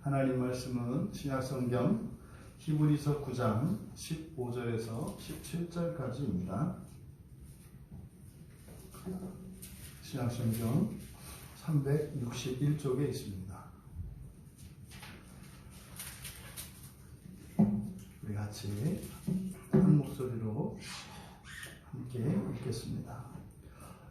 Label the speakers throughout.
Speaker 1: 하나님 말씀은 신약성경 히브리서 9장 15절에서 17절까지입니다. 신약성경 361쪽에 있습니다. 우리 같이 한 목소리로 함께 읽겠습니다.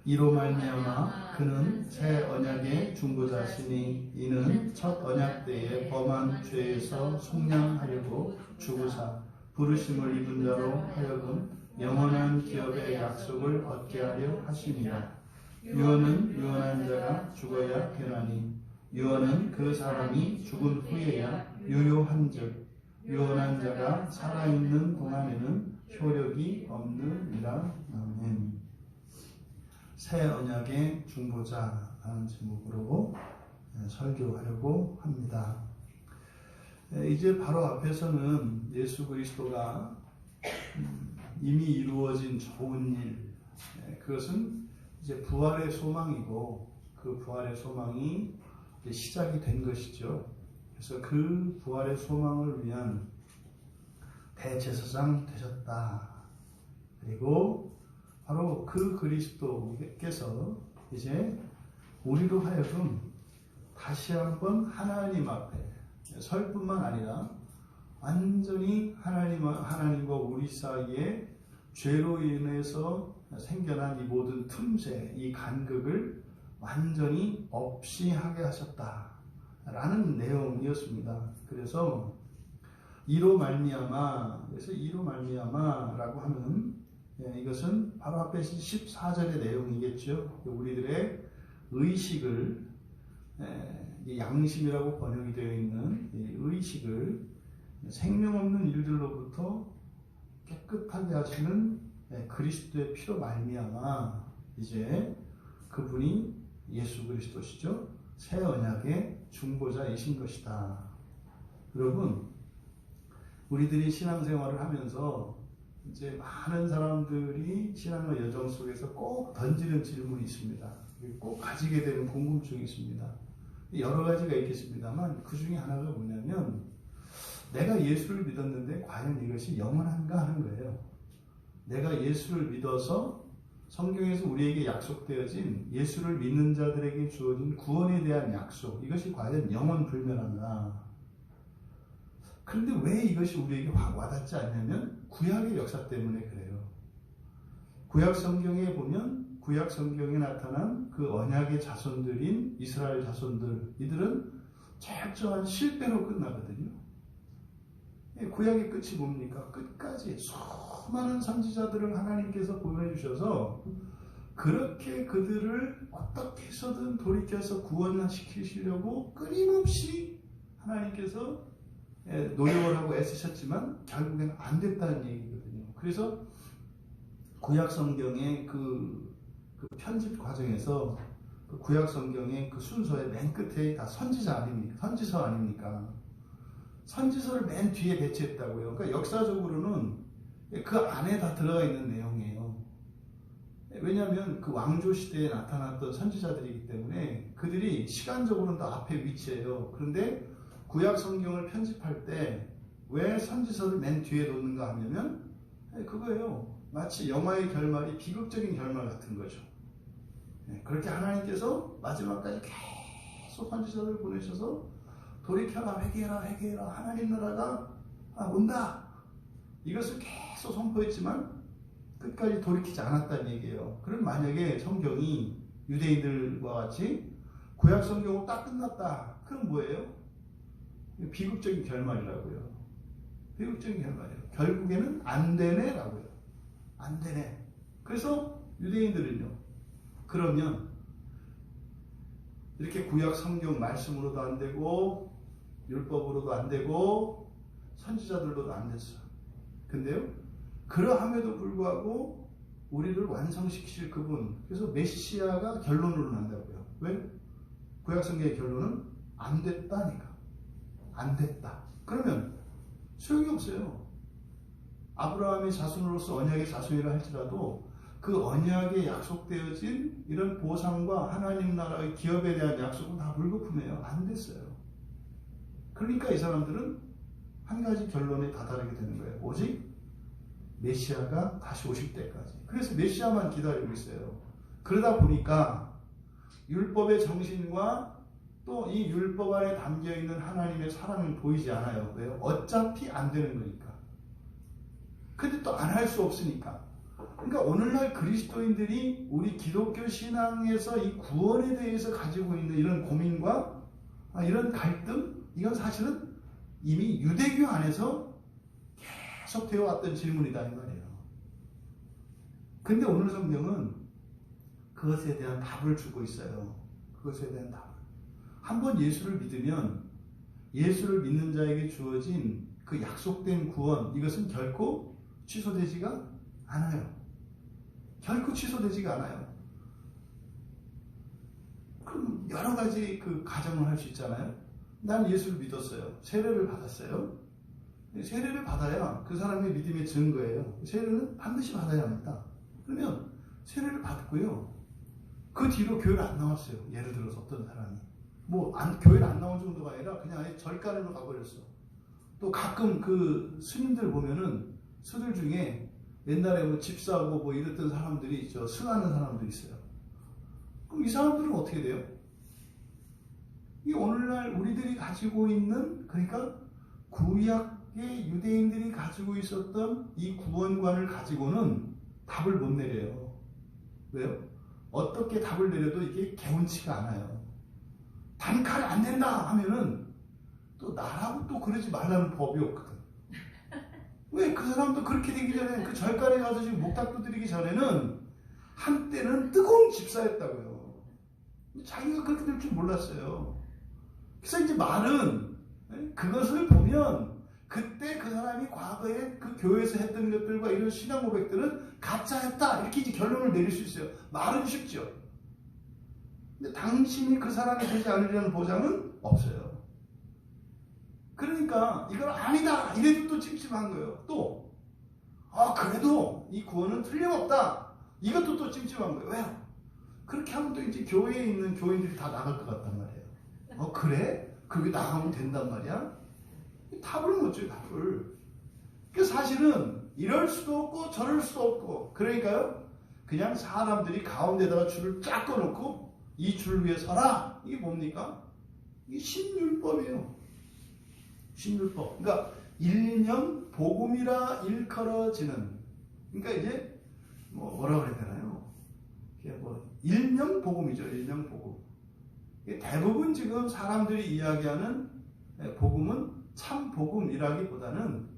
Speaker 1: 이로 말미암아 그는 새 언약의 중보자시니 이는 첫 언약 때에 범한 죄에서 속량하려고 죽으사 부르심을 입은 자로 하여금 영원한 기업의 약속을 얻게 하려 하심이라. 유언은 유언한 자가 죽어야 되나니 유언은 그 사람이 죽은 후에야 유효한즉 유언한 자가 살아있는 동안에는 효력이 없느니라. 아멘. 새 언약의 중보자라는 제목으로 설교하려고 합니다. 이제 바로 앞에서는 예수 그리스도가 이미 이루어진 좋은 일, 그것은 이제 부활의 소망이고 그 부활의 소망이 이제 시작이 된 것이죠. 그래서 그 부활의 소망을 위한 대제사장 되셨다. 그리고 바로 그 그리스도께서 이제 우리로 하여금 다시 한번 하나님 앞에 설 뿐만 아니라 완전히 하나님과 우리 사이에 죄로 인해서 생겨난 이 모든 틈새, 이 간극을 완전히 없이 하게 하셨다라는 내용이었습니다. 그래서 이로 말미암아라고 하는 이것은 바로 앞에 14절의 내용이겠죠. 우리들의 의식을, 양심이라고 번역이 되어 있는 의식을 생명 없는 일들로부터 깨끗하게 하시는 그리스도의 피로 말미암아 이제 그분이 예수 그리스도시죠. 새 언약의 중보자이신 것이다. 여러분, 우리들이 신앙생활을 하면서 이제 많은 사람들이 신앙의 여정 속에서 꼭 던지는 질문이 있습니다. 꼭 가지게 되는 궁금증이 있습니다. 여러 가지가 있겠습니다만 그 중에 하나가 뭐냐면 내가 예수를 믿었는데 과연 이것이 영원한가 하는 거예요. 내가 예수를 믿어서 성경에서 우리에게 약속되어진 예수를 믿는 자들에게 주어진 구원에 대한 약속, 이것이 과연 영원불멸한가? 그런데 왜 이것이 우리에게 확 와닿지 않냐면 구약의 역사 때문에 그래요. 구약 성경에 보면 구약 성경에 나타난 그 언약의 자손들인 이스라엘 자손들, 이들은 철저한 실패로 끝나거든요. 구약의 끝이 뭡니까? 끝까지 수많은 선지자들을 하나님께서 보내주셔서 그렇게 그들을 어떻게 해서든 돌이켜서 구원시키시려고 끊임없이 하나님께서 노력을 하고 애쓰셨지만 결국에는 안 됐다는 얘기거든요. 그래서 구약 성경의 그 편집 과정에서 그 구약 성경의 그 순서의 맨 끝에 다 선지서 아닙니까? 선지서를 맨 뒤에 배치했다고요. 그러니까 역사적으로는 그 안에 다 들어가 있는 내용이에요. 왜냐하면 그 왕조 시대에 나타났던 선지자들이기 때문에 그들이 시간적으로는 다 앞에 위치해요. 그런데 구약 성경을 편집할 때 왜 선지서를 맨 뒤에 놓는가 하면 그거예요. 마치 영화의 결말이 비극적인 결말 같은 거죠. 그렇게 하나님께서 마지막까지 계속 선지서를 보내셔서 돌이켜라, 회개해라, 하나님 나라가 온다. 이것을 계속 선포했지만 끝까지 돌이키지 않았다는 얘기예요. 그럼 만약에 성경이 유대인들과 같이 구약 성경으로 딱 끝났다. 그럼 뭐예요? 비극적인 결말이라고요. 비극적인 결말이에요. 결국에는 안 되네라고요. 안 되네. 그래서 유대인들은요. 그러면 이렇게 구약 성경 말씀으로도 안 되고 율법으로도 안 되고 선지자들로도 안 됐어요. 근데요. 그러함에도 불구하고 우리를 완성시키실 그분. 그래서 메시아가 결론으로 난다고요. 왜? 구약 성경의 결론은 안 됐다니까. 안 됐다. 그러면 소용이 없어요. 아브라함의 자손으로서 언약의 자손이라 할지라도 그 언약에 약속되어진 이런 보상과 하나님 나라의 기업에 대한 약속은 다 물거품이에요. 안 됐어요. 그러니까 이 사람들은 한 가지 결론에 다다르게 되는 거예요. 오직 메시아가 다시 오실 때까지. 그래서 메시아만 기다리고 있어요. 그러다 보니까 율법의 정신과 또 이 율법 안에 담겨있는 하나님의 사랑은 보이지 않아요. 왜요? 어차피 안 되는 거니까. 근데 또 안 할 수 없으니까. 그러니까 오늘날 그리스도인들이 우리 기독교 신앙에서 이 구원에 대해서 가지고 있는 이런 고민과 이런 갈등, 이건 사실은 이미 유대교 안에서 계속 되어왔던 질문이다 이 말이에요. 근데 오늘 성경은 그것에 대한 답을 주고 있어요. 그것에 대한 답을. 한번 예수를 믿으면 예수를 믿는 자에게 주어진 그 약속된 구원, 이것은 결코 취소되지가 않아요. 결코 취소되지가 않아요. 그럼 여러 가지 그 가정을 할 수 있잖아요. 난 예수를 믿었어요. 세례를 받았어요. 세례를 받아야 그 사람의 믿음의 증거예요. 세례는 반드시 받아야 합니다. 그러면 세례를 받고요. 그 뒤로 교회를 안 나왔어요. 예를 들어서 어떤 사람이. 교회를 안 나온 정도가 아니라 그냥 아예 절간으로 가버렸어. 또 가끔 그 스님들 보면은 스들 중에 옛날에 뭐 집사하고 뭐 이랬던 사람들이 있죠. 승하는 사람들이 있어요. 그럼 이 사람들은 어떻게 돼요? 이 오늘날 우리들이 가지고 있는, 그러니까 구약의 유대인들이 가지고 있었던 이 구원관을 가지고는 답을 못 내려요. 왜요? 어떻게 답을 내려도 이게 개운치가 않아요. 단칼에 안 된다 하면은 또 나라고 또 그러지 말라는 법이 없거든. 왜? 그 사람도 그렇게 되기 전에, 그 절간에 가서 지금 목탁도 드리기 전에는 한때는 뜨거운 집사였다고요. 자기가 그렇게 될 줄 몰랐어요. 그래서 이제 말은 그것을 보면 그때 그 사람이 과거에 그 교회에서 했던 것들과 이런 신앙 고백들은 가짜였다, 이렇게 이제 결론을 내릴 수 있어요. 말은 쉽죠. 근데 당신이 그 사람이 되지 않으려는 보장은 없어요. 그러니까 이걸 아니다 이래도 또 찜찜한 거예요. 또 그래도 이 구원은 틀림없다, 이것도 또 찜찜한 거예요. 왜요? 그렇게 하면 또 이제 교회에 있는 교인들이 다 나갈 것 같단 말이에요. 그래? 그게 나가면 된단 말이야? 답을 못 줘요. 답을. 그러니까 사실은 이럴 수도 없고 저럴 수도 없고, 그러니까요 그냥 사람들이 가운데다가 줄을 쫙 꺼놓고 이 줄 위에 서라, 이게 뭡니까? 이게 신율법이에요. 신율법. 그러니까 일명 복음이라 일컬어지는, 그러니까 이제 뭐라 그래야 되나요? 일명 복음이죠. 일명 복음. 대부분 지금 사람들이 이야기하는 복음은 참 복음이라기보다는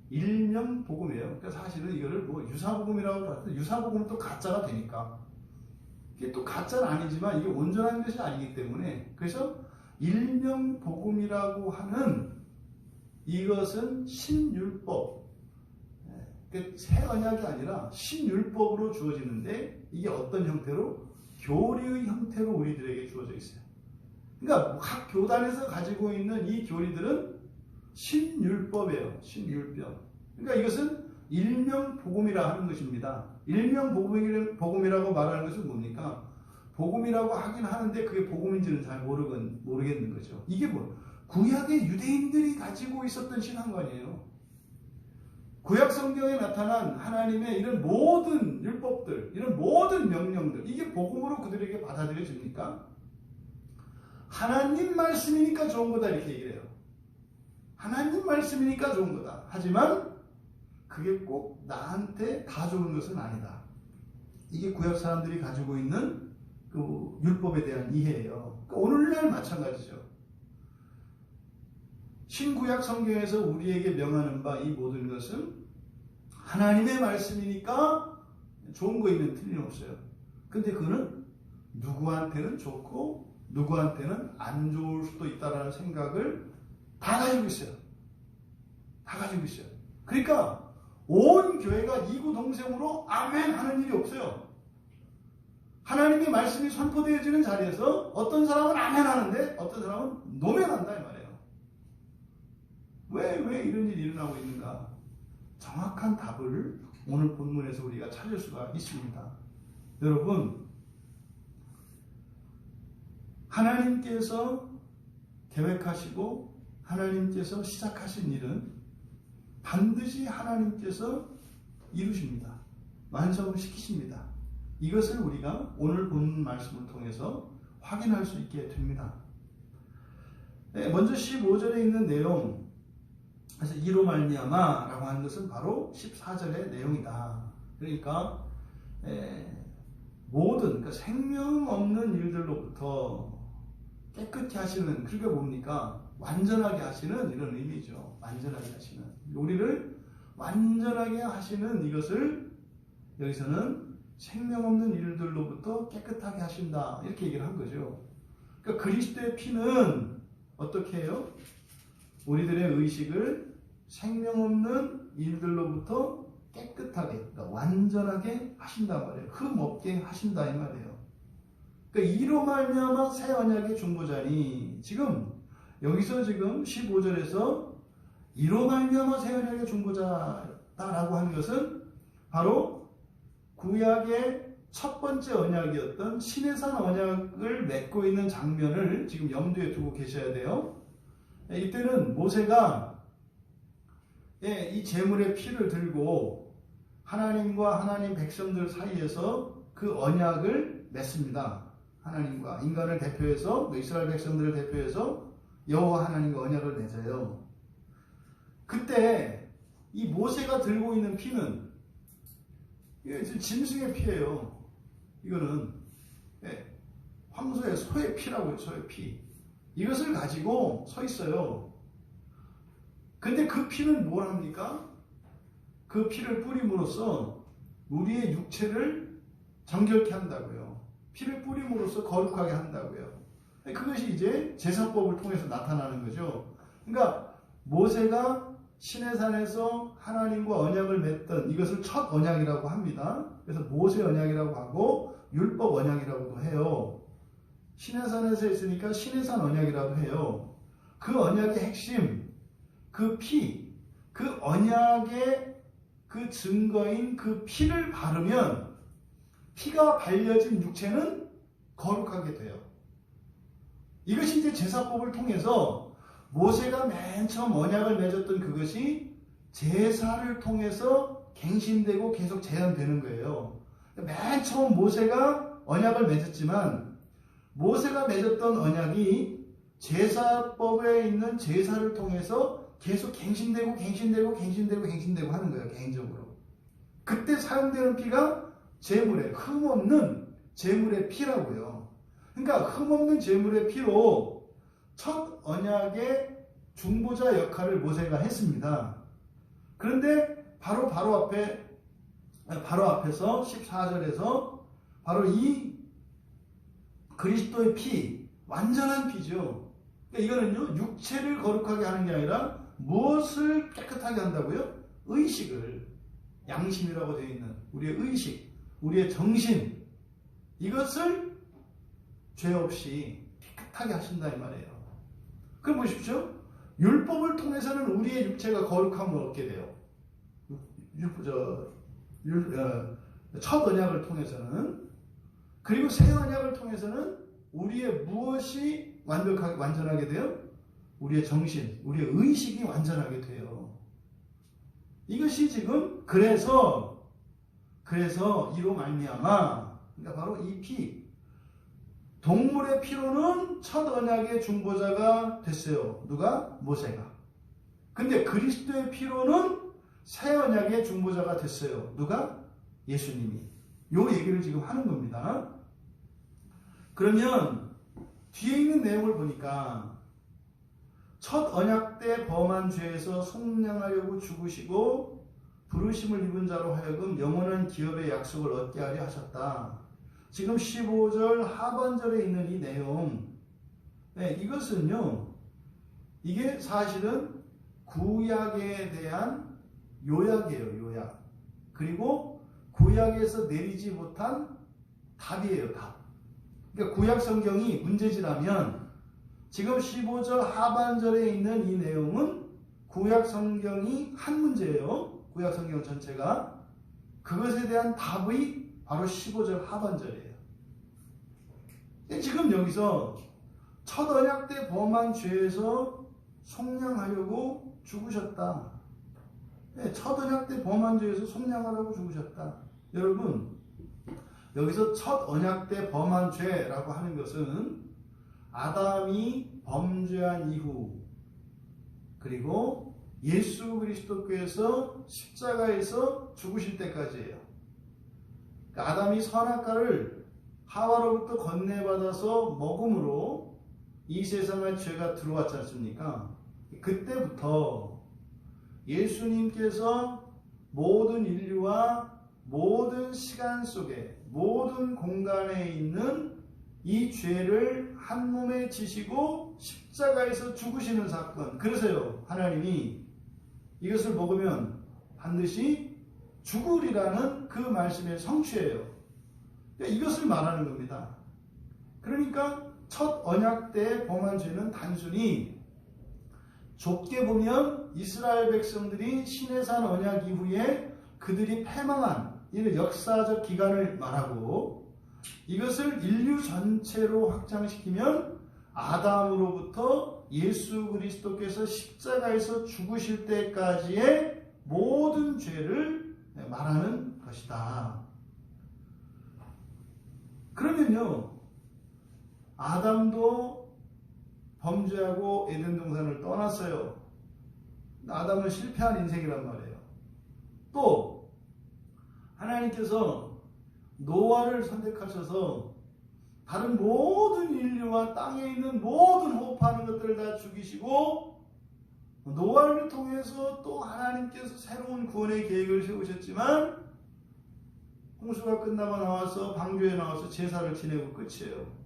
Speaker 1: 일명 복음이에요. 그러니까 사실은 이거를 유사복음이라고 하는데, 유사복음은 또 가짜가 되니까. 이게 또 가짜는 아니지만 이게 온전한 것이 아니기 때문에, 그래서 일명 복음이라고 하는 이것은 신율법, 새 언약이 아니라 신율법으로 주어지는데, 이게 어떤 형태로? 교리의 형태로 우리들에게 주어져 있어요. 그러니까 각 교단에서 가지고 있는 이 교리들은 신율법이에요. 신율법. 그러니까 이것은 일명 복음이라 하는 것입니다. 일명 복음이라고 말하는 것은 뭡니까? 복음이라고 하긴 하는데 그게 복음인지는 잘 모르겠는 거죠. 이게 구약의 유대인들이 가지고 있었던 신앙관이에요. 구약 성경에 나타난 하나님의 이런 모든 율법들, 이런 모든 명령들, 이게 복음으로 그들에게 받아들여집니까? 하나님 말씀이니까 좋은 거다, 이렇게 얘기를 해요. 하나님 말씀이니까 좋은 거다. 하지만 그게 꼭 나한테 다 좋은 것은 아니다. 이게 구약 사람들이 가지고 있는 그 율법에 대한 이해예요. 그러니까 오늘날 마찬가지죠. 신구약 성경에서 우리에게 명하는 바 이 모든 것은 하나님의 말씀이니까 좋은 거이면 틀림없어요. 근데 그거는 누구한테는 좋고 누구한테는 안 좋을 수도 있다는 생각을 다 가지고 있어요. 다 가지고 있어요. 그러니까 온 교회가 이구동성으로 아멘 하는 일이 없어요. 하나님의 말씀이 선포되어지는 자리에서 어떤 사람은 아멘 하는데 어떤 사람은 노멘 한다 이 말이에요. 왜 이런 일이 일어나고 있는가? 정확한 답을 오늘 본문에서 우리가 찾을 수가 있습니다. 여러분, 하나님께서 계획하시고 하나님께서 시작하신 일은 반드시 하나님께서 이루십니다. 완성을 시키십니다. 이것을 우리가 오늘 본 말씀을 통해서 확인할 수 있게 됩니다. 먼저 15절에 있는 내용, 그래서 이로 말미암아 라고 하는 것은 바로 14절의 내용이다. 그러니까 모든, 그러니까 생명 없는 일들로부터 깨끗히 하시는, 그게 뭡니까? 완전하게 하시는 이런 의미죠. 완전하게 하시는, 우리를 완전하게 하시는 이것을 여기서는 생명 없는 일들로부터 깨끗하게 하신다, 이렇게 얘기를 한 거죠. 그러니까 그리스도의 피는 어떻게 해요? 우리들의 의식을 생명 없는 일들로부터 깨끗하게, 그러니까 완전하게 하신단 말이에요. 흠 없게 하신다 이 말이에요. 그러니까 이로 말미암아 새 언약의 중보자니, 지금 여기서 지금 15절에서 이로 말미암아 새 언약의 중보자다라고 하는 것은 바로 구약의 첫 번째 언약이었던 시내산 언약을 맺고 있는 장면을 지금 염두에 두고 계셔야 돼요. 이때는 모세가 이 제물의 피를 들고 하나님과 하나님 백성들 사이에서 그 언약을 맺습니다. 하나님과 인간을 대표해서, 이스라엘 백성들을 대표해서 여호와 하나님과 언약을 맺어요. 그때 이 모세가 들고 있는 피는 짐승의 피예요. 이거는 황소의, 소의 피라고요. 소의 피. 이것을 가지고 서 있어요. 근데 그 피는 뭘 합니까? 그 피를 뿌림으로써 우리의 육체를 정결케 한다고요. 피를 뿌림으로써 거룩하게 한다고요. 그것이 이제 제사법을 통해서 나타나는 거죠. 그러니까 모세가 시내산에서 하나님과 언약을 맺던 이것을 첫 언약이라고 합니다. 그래서 모세 언약이라고 하고 율법 언약이라고도 해요. 시내산에서 했으니까 시내산 언약이라고 해요. 그 언약의 핵심, 그 피, 그 언약의 그 증거인 그 피를 바르면 피가 발려진 육체는 거룩하게 돼요. 이것이 이제 제사법을 통해서 모세가 맨 처음 언약을 맺었던 그것이 제사를 통해서 갱신되고 계속 재현되는 거예요. 맨 처음 모세가 언약을 맺었지만 모세가 맺었던 언약이 제사법에 있는 제사를 통해서 계속 갱신되고 하는 거예요. 개인적으로. 그때 사용되는 피가 제물의, 흠없는 제물의 피라고요. 그러니까 흠없는 제물의 피로 첫 언약의 중보자 역할을 모세가 했습니다. 그런데 바로 앞에서 14절에서 바로 이 그리스도의 피, 완전한 피죠. 그러니까 이거는요, 육체를 거룩하게 하는 게 아니라 무엇을 깨끗하게 한다고요? 의식을, 양심이라고 되어 있는 우리의 의식, 우리의 정신, 이것을 죄 없이 깨끗하게 하신다 이 말이에요. 그럼 보십시오. 율법을 통해서는 우리의 육체가 거룩함을 얻게 돼요. 첫 언약을 통해서는. 그리고 새 언약을 통해서는 우리의 무엇이 완전하게 돼요? 우리의 정신, 우리의 의식이 완전하게 돼요. 이것이 지금 그래서 이로 말미암아, 그러니까 바로 이 피, 동물의 피로는 첫 언약의 중보자가 됐어요. 누가? 모세가. 근데 그리스도의 피로는 새 언약의 중보자가 됐어요. 누가? 예수님이. 요 얘기를 지금 하는 겁니다. 그러면 뒤에 있는 내용을 보니까 첫 언약 때 범한 죄에서 속량하려고 죽으시고 부르심을 입은 자로 하여금 영원한 기업의 약속을 얻게 하려 하셨다. 지금 15절 하반절에 있는 이 내용, 이것은요, 이게 사실은 구약에 대한 요약이에요. 요약. 그리고 구약에서 내리지 못한 답이에요. 답. 그러니까 구약 성경이 문제지라면 지금 15절 하반절에 있는 이 내용은 구약 성경이 한 문제예요. 구약 성경 전체가. 그것에 대한 답이 바로 15절 하반절이에요. 지금 여기서 첫 언약 때 범한 죄에서 속량하려고 죽으셨다. 첫 언약 때 범한 죄에서 속량하라고 죽으셨다. 여러분, 여기서 첫 언약 때 범한 죄라고 하는 것은 아담이 범죄한 이후, 그리고 예수 그리스도께서 십자가에서 죽으실 때까지예요. 그러니까 아담이 선악과를 하와로부터 건네받아서 먹음으로 이 세상에 죄가 들어왔지 않습니까? 그때부터 예수님께서 모든 인류와 모든 시간 속에 모든 공간에 있는 이 죄를 한 몸에 지시고 십자가에서 죽으시는 사건. 그래서요, 하나님이 이것을 먹으면 반드시 죽으리라는 그 말씀의 성취예요. 이것을 말하는 겁니다. 그러니까 첫 언약 때 범한 죄는 단순히 좁게 보면 이스라엘 백성들이 시내산 언약 이후에 그들이 패망한 이런 역사적 기간을 말하고, 이것을 인류 전체로 확장시키면 아담으로부터 예수 그리스도께서 십자가에서 죽으실 때까지의 모든 죄를 말하는 것이다. 그러면요, 아담도 범죄하고 에덴 동산을 떠났어요. 아담은 실패한 인생이란 말이에요. 또 하나님께서 노아를 선택하셔서 다른 모든 인류와 땅에 있는 모든 호흡하는 것들을 다 죽이시고, 노아를 통해서 또 하나님께서 새로운 구원의 계획을 세우셨지만 홍수가 끝나고 나와서 방주에 나와서 제사를 지내고 끝이에요.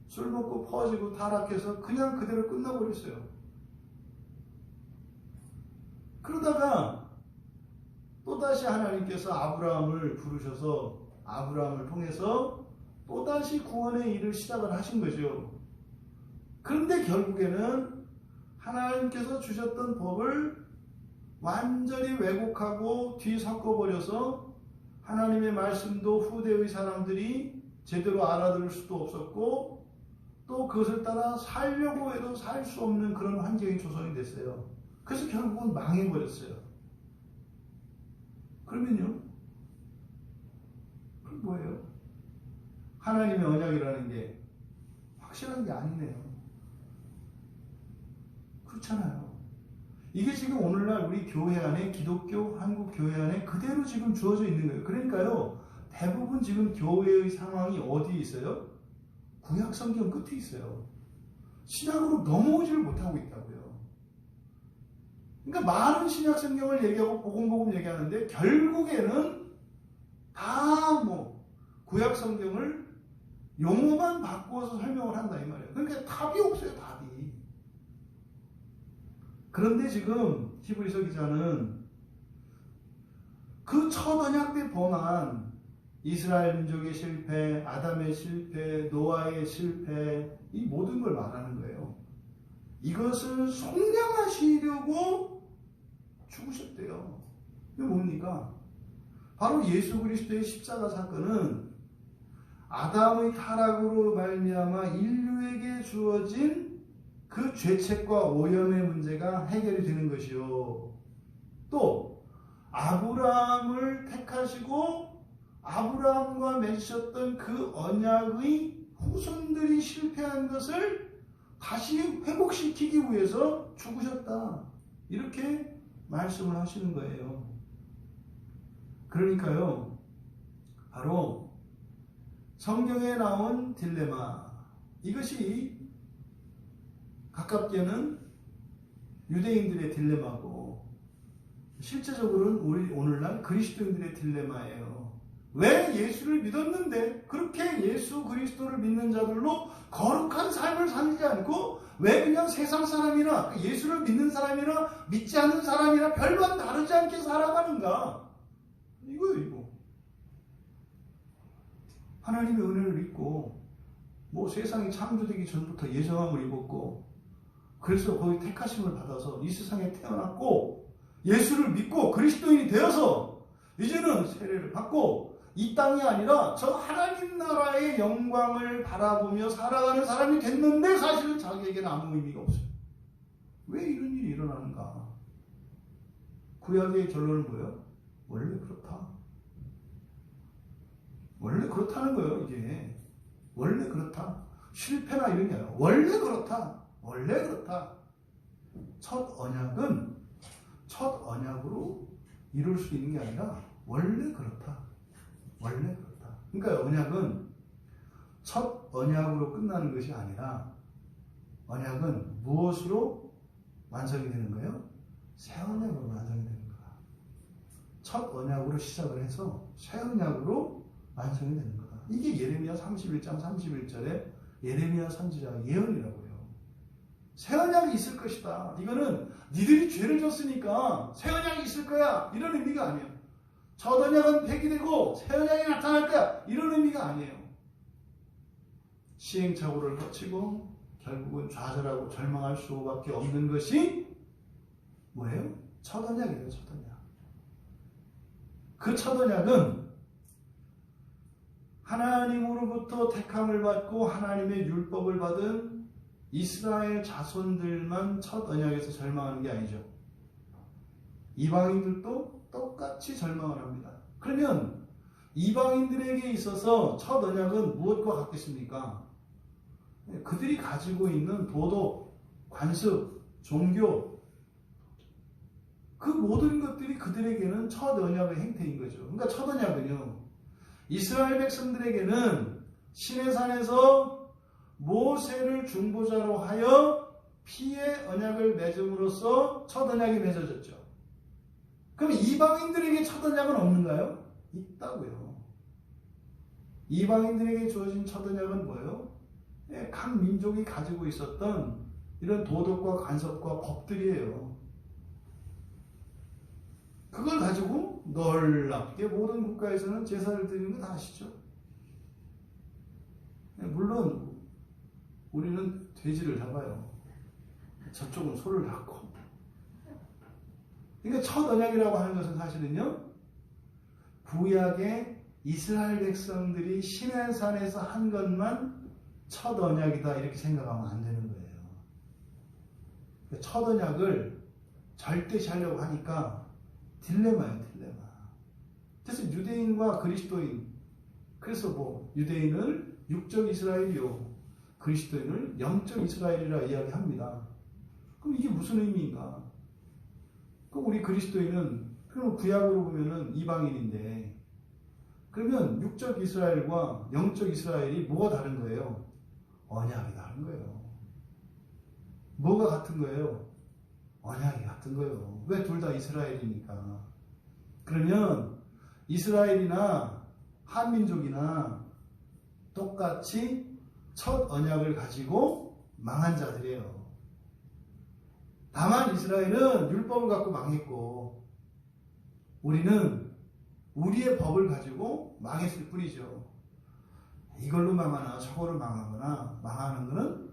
Speaker 1: 술 먹고 퍼지고 타락해서 그냥 그대로 끝나버렸어요. 그러다가 또다시 하나님께서 아브라함을 부르셔서 아브라함을 통해서 또다시 구원의 일을 시작을 하신 거죠. 그런데 결국에는 하나님께서 주셨던 법을 완전히 왜곡하고 뒤섞어버려서 하나님의 말씀도 후대의 사람들이 제대로 알아들을 수도 없었고, 또 그것을 따라 살려고 해도 살 수 없는 그런 환경이 조성이 됐어요. 그래서 결국은 망해버렸어요. 그러면요, 그럼 뭐예요? 하나님의 언약이라는 게 확실한 게 아니네요. 그렇잖아요. 이게 지금 오늘날 우리 교회 안에, 기독교 한국 교회 안에 그대로 지금 주어져 있는 거예요. 그러니까요, 대부분 지금 교회의 상황이 어디에 있어요? 구약 성경 끝에 있어요. 신약으로 넘어오지를 못하고 있다고요. 그러니까 많은 신약 성경을 얘기하고 복음 얘기하는데 결국에는 다 구약 성경을 용어만 바꾸어서 설명을 한다 이 말이에요. 그러니까 답이 없어요, 답이. 그런데 지금 히브리서 기자는 그 첫 언약 때 범한 이스라엘 민족의 실패, 아담의 실패, 노아의 실패, 이 모든 걸 말하는 거예요. 이것을 속량하시려고 죽으셨대요. 이게 뭡니까? 바로 예수 그리스도의 십자가 사건은 아담의 타락으로 말미암아 인류에게 주어진 그 죄책과 오염의 문제가 해결이 되는 것이요. 또 아브라함을 택하시고 아브라함과 맺으셨던 그 언약의 후손들이 실패한 것을 다시 회복시키기 위해서 죽으셨다. 이렇게 말씀을 하시는 거예요. 그러니까요, 바로 성경에 나온 딜레마, 이것이 가깝게는 유대인들의 딜레마고 실제적으로는 우리 오늘날 그리스도인들의 딜레마예요. 왜 예수를 믿었는데 그렇게 예수 그리스도를 믿는 자들로 거룩한 삶을 살지 않고 왜 그냥 세상 사람이나 예수를 믿는 사람이나 믿지 않는 사람이나 별반 다르지 않게 살아가는가? 이거예요, 이거. 하나님의 은혜를 믿고 세상이 창조되기 전부터 예정함을 입었고, 그래서 거기 택하심을 받아서 이 세상에 태어났고 예수를 믿고 그리스도인이 되어서 이제는 세례를 받고 이 땅이 아니라 저 하나님 나라의 영광을 바라보며 살아가는 사람이 됐는데 사실은 자기에게는 아무 의미가 없어요. 왜 이런 일이 일어나는가? 구약의 결론은 뭐예요? 원래 그렇다. 원래 그렇다는 거예요, 이게. 원래 그렇다. 실패나 이런 게 아니라 원래 그렇다. 원래 그렇다. 첫 언약으로 이룰 수 있는 게 아니라 원래 그렇다. 원래 그렇다. 그러니까 언약은 첫 언약으로 끝나는 것이 아니라 언약은 무엇으로 완성이 되는 거예요? 새 언약으로 완성이 되는 거야. 첫 언약으로 시작을 해서 새 언약으로 완성이 되는 거다. 이게 예레미야 31장 31절에 예레미야 선지자의 예언이라고요. 새 언약이 있을 것이다. 이거는 니들이 죄를 졌으니까 새 언약이 있을 거야. 이런 의미가 아니에요. 첫 언약은 폐기되고 새 언약이 나타날 거야. 이런 의미가 아니에요. 시행착오를 거치고 결국은 좌절하고 절망할 수밖에 없는 것이 뭐예요? 첫 언약이에요. 첫 언약. 그 첫 언약은 하나님으로부터 택함을 받고 하나님의 율법을 받은 이스라엘 자손들만 첫 언약에서 절망하는 게 아니죠. 이방인들도 똑같이 절망을 합니다. 그러면 이방인들에게 있어서 첫 언약은 무엇과 같겠습니까? 그들이 가지고 있는 도덕, 관습, 종교, 그 모든 것들이 그들에게는 첫 언약의 행태인 거죠. 그러니까 첫 언약은요, 이스라엘 백성들에게는 시내산에서 모세를 중보자로 하여 피의 언약을 맺음으로써 첫 언약이 맺어졌죠. 그럼 이방인들에게 첫 언약은 없는가요? 있다고요. 이방인들에게 주어진 첫 언약은 뭐예요? 각 민족이 가지고 있었던 이런 도덕과 관습과 법들이에요. 그걸 가지고 놀랍게 모든 국가에서는 제사를 드리는 거 다 아시죠? 물론 우리는 돼지를 잡아요. 저쪽은 소를 잡고. 그러니까 첫 언약이라고 하는 것은 사실은요, 구약의 이스라엘 백성들이 시내산에서 한 것만 첫 언약이다 이렇게 생각하면 안 되는 거예요. 첫 언약을 절대시 하려고 하니까 딜레마예요, 딜레마. 그래서 유대인과 그리스도인, 그래서 뭐 유대인을 육적 이스라엘이요, 그리스도인을 영적 이스라엘이라 이야기합니다. 그럼 이게 무슨 의미인가? 그럼 우리 그리스도인은 그럼 구약으로 보면은 이방인인데, 그러면 육적 이스라엘과 영적 이스라엘이 뭐가 다른 거예요? 언약이 다른 거예요. 뭐가 같은 거예요? 언약이 같은 거예요. 왜 둘 다 이스라엘이니까. 그러면 이스라엘이나 한민족이나 똑같이 첫 언약을 가지고 망한 자들이에요. 다만 이스라엘은 율법을 갖고 망했고 우리는 우리의 법을 가지고 망했을 뿐이죠. 이걸로 망하나 저걸로 망하거나 망하는 것은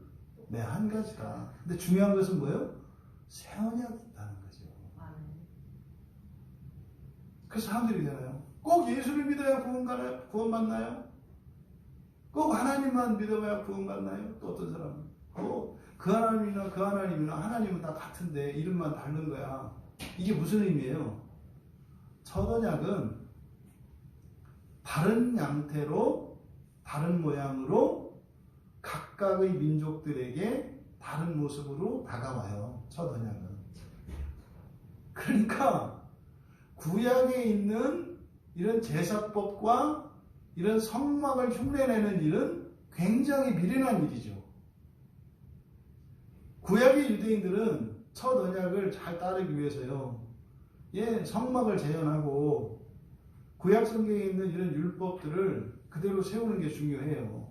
Speaker 1: 매 한 가지다. 근데 중요한 것은 뭐예요? 새 언약이 있다는 거죠. 그래서 사람들이 있잖아요. 꼭 예수를 믿어야 구원받나요? 꼭 하나님만 믿어야 구원받나요? 또 어떤 사람은 그 하나님이나 하나님은 다 같은데 이름만 다른 거야. 이게 무슨 의미예요? 첫 언약은 다른 양태로 다른 모양으로 각각의 민족들에게 다른 모습으로 다가와요. 첫 언약은. 그러니까 구약에 있는 이런 제사법과 이런 성막을 흉내내는 일은 굉장히 미련한 일이죠. 구약의 유대인들은 첫 언약을 잘 따르기 위해서요, 성막을 재현하고 구약 성경에 있는 이런 율법들을 그대로 세우는 게 중요해요.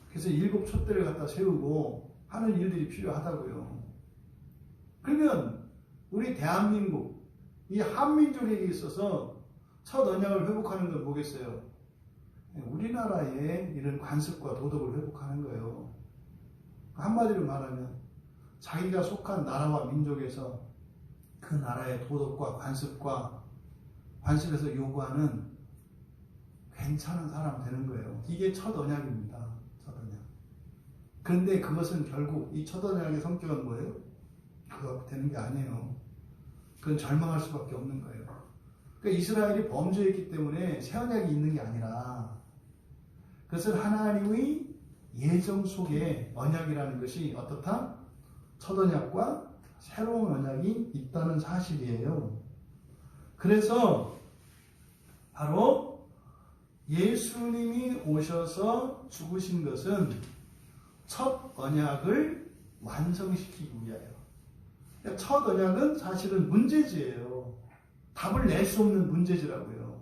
Speaker 1: 그래서 7 촛대를 갖다 세우고 하는 일들이 필요하다고요. 그러면 우리 대한민국, 이 한민족에게 있어서 첫 언약을 회복하는 건 뭐겠어요? 우리나라의 이런 관습과 도덕을 회복하는 거예요. 한마디로 말하면 자기가 속한 나라와 민족에서 그 나라의 도덕과 관습에서 요구하는 괜찮은 사람 되는 거예요. 이게 첫 언약입니다. 첫 언약. 그런데 그것은 결국 이 첫 언약의 성격은 뭐예요? 그거 되는 게 아니에요. 그건 절망할 수밖에 없는 거예요. 그러니까 이스라엘이 범죄했기 때문에 새 언약이 있는 게 아니라 그것은 하나님의 예정 속에 언약이라는 것이 어떻다? 첫 언약과 새로운 언약이 있다는 사실이에요. 그래서 바로 예수님이 오셔서 죽으신 것은 첫 언약을 완성시키기 위하여. 그러니까 첫 언약은 사실은 문제지예요. 답을 낼 수 없는 문제지라고요.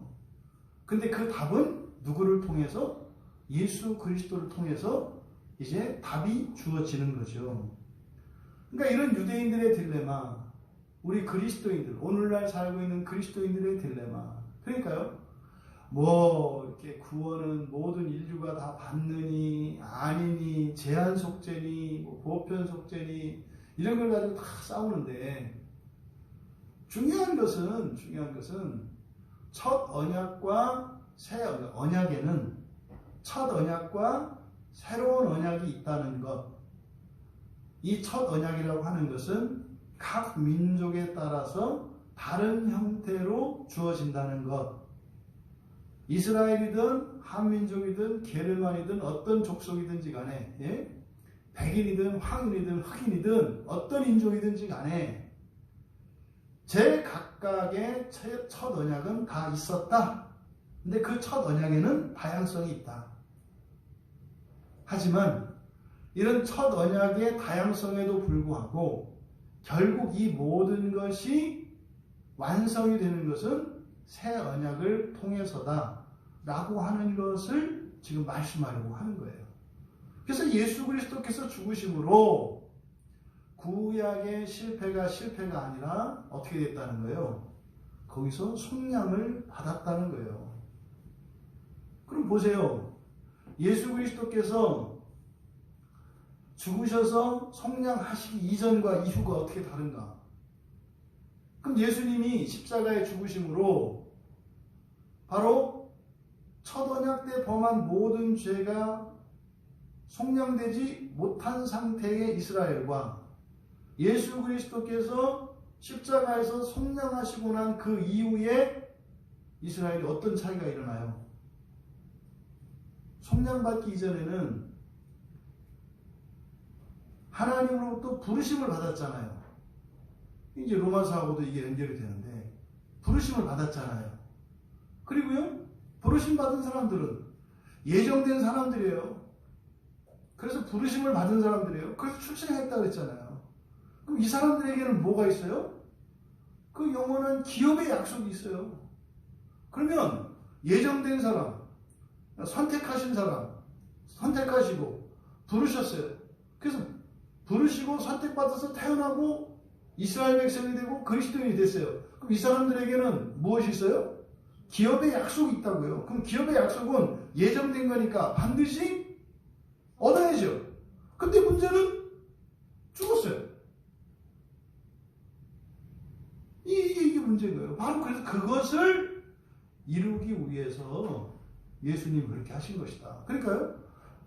Speaker 1: 근데 그 답은 누구를 통해서? 예수 그리스도를 통해서 이제 답이 주어지는 거죠. 그러니까 이런 유대인들의 딜레마, 우리 그리스도인들, 오늘날 살고 있는 그리스도인들의 딜레마. 그러니까요, 뭐 이렇게 구원은 모든 인류가 다 받느니 아니니 제한 속죄니 뭐 보편 속죄니 이런 걸 가지고 다 싸우는데 중요한 것은 첫 언약과 새 언약에는 첫 언약과 새로운 언약이 있다는 것. 이 첫 언약이라고 하는 것은 각 민족에 따라서 다른 형태로 주어진다는 것. 이스라엘이든 한민족이든 게르만이든 어떤 족속이든지 간에, 예? 백인이든 황인이든 흑인이든 어떤 인종이든지 간에 제 각각의 첫 언약은 다 있었다. 근데 그 첫 언약에는 다양성이 있다. 하지만 이런 첫 언약의 다양성에도 불구하고 결국 이 모든 것이 완성이 되는 것은 새 언약을 통해서다 라고 하는 것을 지금 말씀하려고 하는 거예요. 그래서 예수 그리스도께서 죽으심으로 구약의 실패가 아니라 어떻게 됐다는 거예요? 거기서 속량을 받았다는 거예요. 그럼 보세요. 예수 그리스도께서 죽으셔서 속량하시기 이전과 이후가 어떻게 다른가? 그럼 예수님이 십자가에 죽으심으로 바로 첫 언약 때 범한 모든 죄가 속량되지 못한 상태의 이스라엘과 예수 그리스도께서 십자가에서 속량하시고 난 그 이후에 이스라엘이 어떤 차이가 일어나요? 속량받기 이전에는 하나님으로부터 부르심을 받았잖아요. 이제 로마서하고도 이게 연결이 되는데 부르심을 받았잖아요. 그리고요, 부르심 받은 사람들은 예정된 사람들이에요. 그래서 부르심을 받은 사람들이에요. 그래서 출생했다 그랬잖아요. 그럼 이 사람들에게는 뭐가 있어요? 그 영원한 기업의 약속이 있어요. 그러면 예정된 사람, 선택하신 사람, 선택하시고 부르셨어요. 그래서 부르시고 선택받아서 태어나고 이스라엘 백성이 되고 그리스도인이 됐어요. 그럼 이 사람들에게는 무엇이 있어요? 기업의 약속이 있다고요. 그럼 기업의 약속은 예정된 거니까 반드시 얻어야죠. 근데 문제는 죽었어요. 이게 문제인 거예요. 바로 그래서 그것을 이루기 위해서 예수님이 그렇게 하신 것이다. 그러니까요,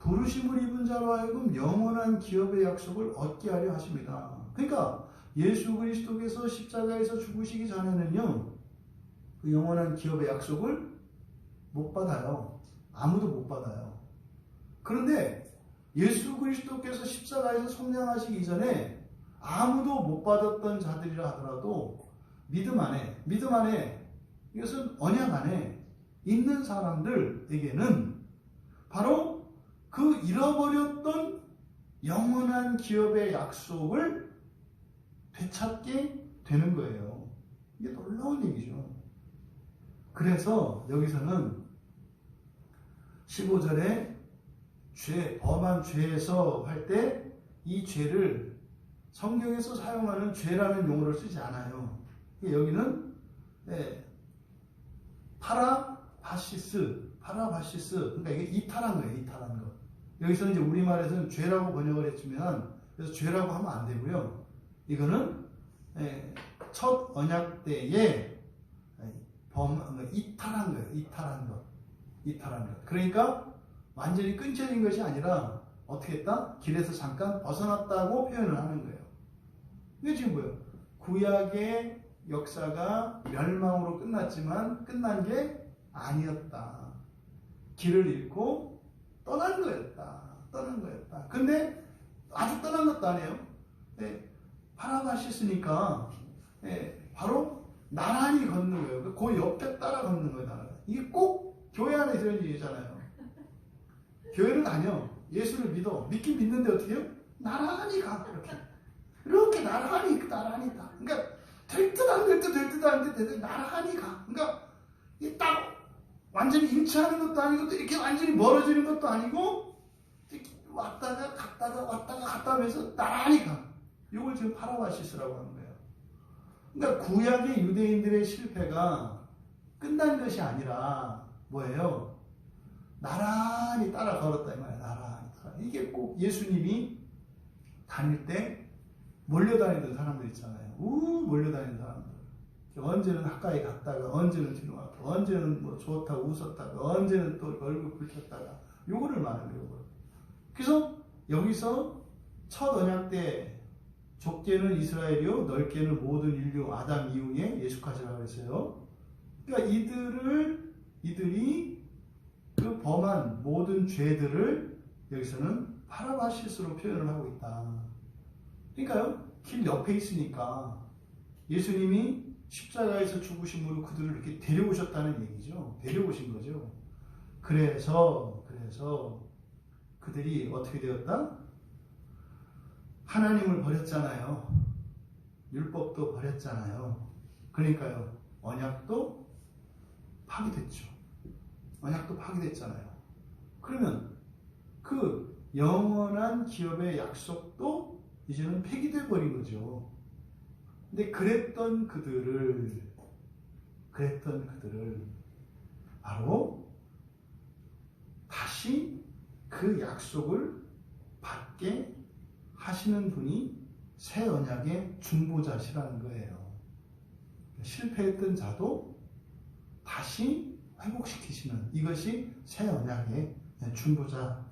Speaker 1: 부르심을 입은 자로 하여금 영원한 기업의 약속을 얻게 하려 하십니다. 그러니까 예수 그리스도께서 십자가에서 죽으시기 전에는요, 그 영원한 기업의 약속을 못 받아요. 아무도 못 받아요. 그런데 예수 그리스도께서 십자가에서 속량하시기 이전에 아무도 못 받았던 자들이라 하더라도 믿음 안에 이것은 언약 안에 있는 사람들에게는 바로 그 잃어버렸던 영원한 기업의 약속을 되찾게 되는 거예요. 이게 놀라운 얘기죠. 그래서 여기서는 15절에 범한 죄에서 할 때 이 죄를 성경에서 사용하는 죄라는 용어를 쓰지 않아요. 여기는 파라바시스, 그러니까 이게 이탈한 거예요. 이탈한 거. 여기서 이제 우리말에서는 죄라고 번역을 했지만, 그래서 죄라고 하면 안 되고요. 이거는 첫 언약 때에 이탈한 거예요. 이탈한 것. 그러니까 완전히 끊겨진 것이 아니라 어떻게 했다? 길에서 잠깐 벗어났다고 표현을 하는 거예요. 이게 지금 뭐예요? 구약의 역사가 멸망으로 끝났지만 끝난 게 아니었다. 길을 잃고 떠난 거였다. 근데 아주 떠난 것도 아니에요. 바라바시스니까 바로 나란히 걷는 거예요. 그 옆에 따라 걷는 거예요. 이게 꼭 교회 안에 이런 얘기잖아요. 교회를 다녀. 예수를 믿어. 믿긴 믿는데 어떻게 해요? 나란히 가. 이렇게 나란히 가. 그러니까 될 듯 안 될 듯 나란히 가. 그러니까 이 딱 완전히 일치하는 것도 아니고 또 이렇게 완전히 멀어지는 것도 아니고 왔다가 갔다 하면서 나란히 가. 이걸 지금 파라바시스라고 하는 거예요. 그러니까 구약의 유대인들의 실패가 끝난 것이 아니라 뭐예요? 나란히 따라 걸었다 이 말이에요. 나란히 따라. 이게 꼭 예수님이 다닐 때 몰려다니던 사람들 있잖아요. 몰려다니는 사람들. 언제는 가까이 갔다가 언제는 뒤로 갔다가 언제는 뭐 좋다고 웃었다가 언제는 또 얼굴 붉혔다가 요거를 말하는 거예요. 그래서 여기서 첫 언약 때 좁게는 이스라엘이요 넓게는 모든 인류 아담 이후에 예수까지라고 했어요. 그러니까 이들이 그 범한 모든 죄들을 여기서는 파라바시스로 표현을 하고 있다. 그러니까요, 길 옆에 있으니까 예수님이 십자가에서 죽으심으로 그들을 이렇게 데려오셨다는 얘기죠. 데려오신 거죠. 그래서 그들이 어떻게 되었다? 하나님을 버렸잖아요. 율법도 버렸잖아요. 그러니까요, 언약도 파기됐죠. 언약도 파기됐잖아요. 그러면 그 영원한 기업의 약속도 이제는 폐기돼 버린 거죠. 근데 그랬던 그들을 바로 다시 그 약속을 받게 하시는 분이 새 언약의 중보자시라는 거예요. 실패했던 자도 다시 회복시키시는 이것이 새 언약의 중보자다.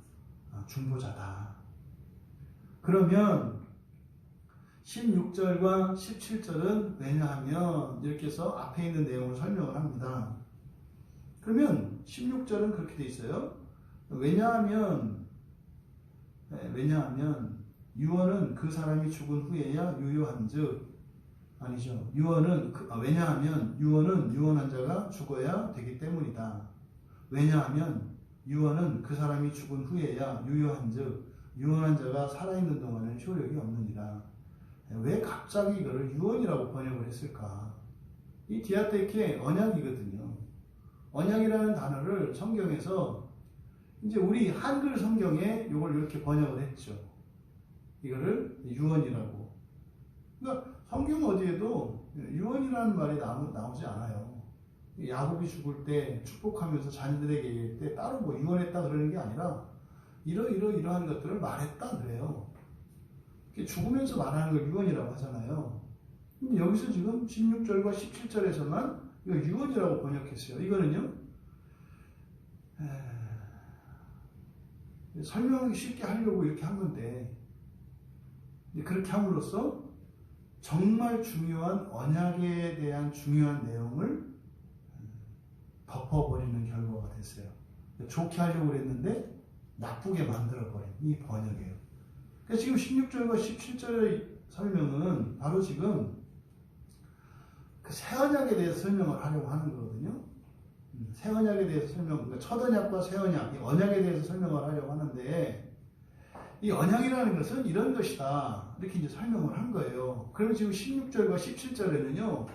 Speaker 1: 그러면 16절과 17절은 왜냐하면 이렇게 해서 앞에 있는 내용을 설명을 합니다. 그러면 16절은 그렇게 돼 있어요. 왜냐하면 유언은 그 사람이 죽은 후에야 유효한즉 아니죠. 왜냐하면 유언은 유언한 자가 죽어야 되기 때문이다. 왜냐하면 유언은 그 사람이 죽은 후에야 유효한즉 유언한 자가 살아있는 동안은 효력이 없느니라. 왜 갑자기 이거를 유언이라고 번역을 했을까? 이 디아테케 언약이거든요. 언약이라는 단어를 성경에서 이제 우리 한글 성경에 이걸 이렇게 번역을 했죠. 이거를 유언이라고. 그러니까 성경 어디에도 유언이라는 말이 나오지 않아요. 야곱이 죽을 때 축복하면서 자녀들에게 얘기할 때 따로 뭐 유언했다 그러는 게 아니라 이러한 것들을 말했다 그래요. 죽으면서 말하는 걸 유언이라고 하잖아요. 근데 여기서 지금 16절과 17절에서만 이거 유언이라고 번역했어요. 이거는요, 설명하기 쉽게 하려고 이렇게 한 건데, 그렇게 함으로써 정말 중요한 언약에 대한 중요한 내용을 덮어버리는 결과가 됐어요. 좋게 하려고 했는데 나쁘게 만들어버린 이 번역이에요. 그래서 지금 16절과 17절의 설명은 바로 지금 그 새 언약에 대해서 설명을 하려고 하는 거거든요. 새 언약에 대해서 그러니까 첫 언약과 새 언약, 이 언약에 대해서 설명을 하려고 하는데, 이 언약이라는 것은 이런 것이다. 이렇게 이제 설명을 한 거예요. 그러면 지금 16절과 17절에는요,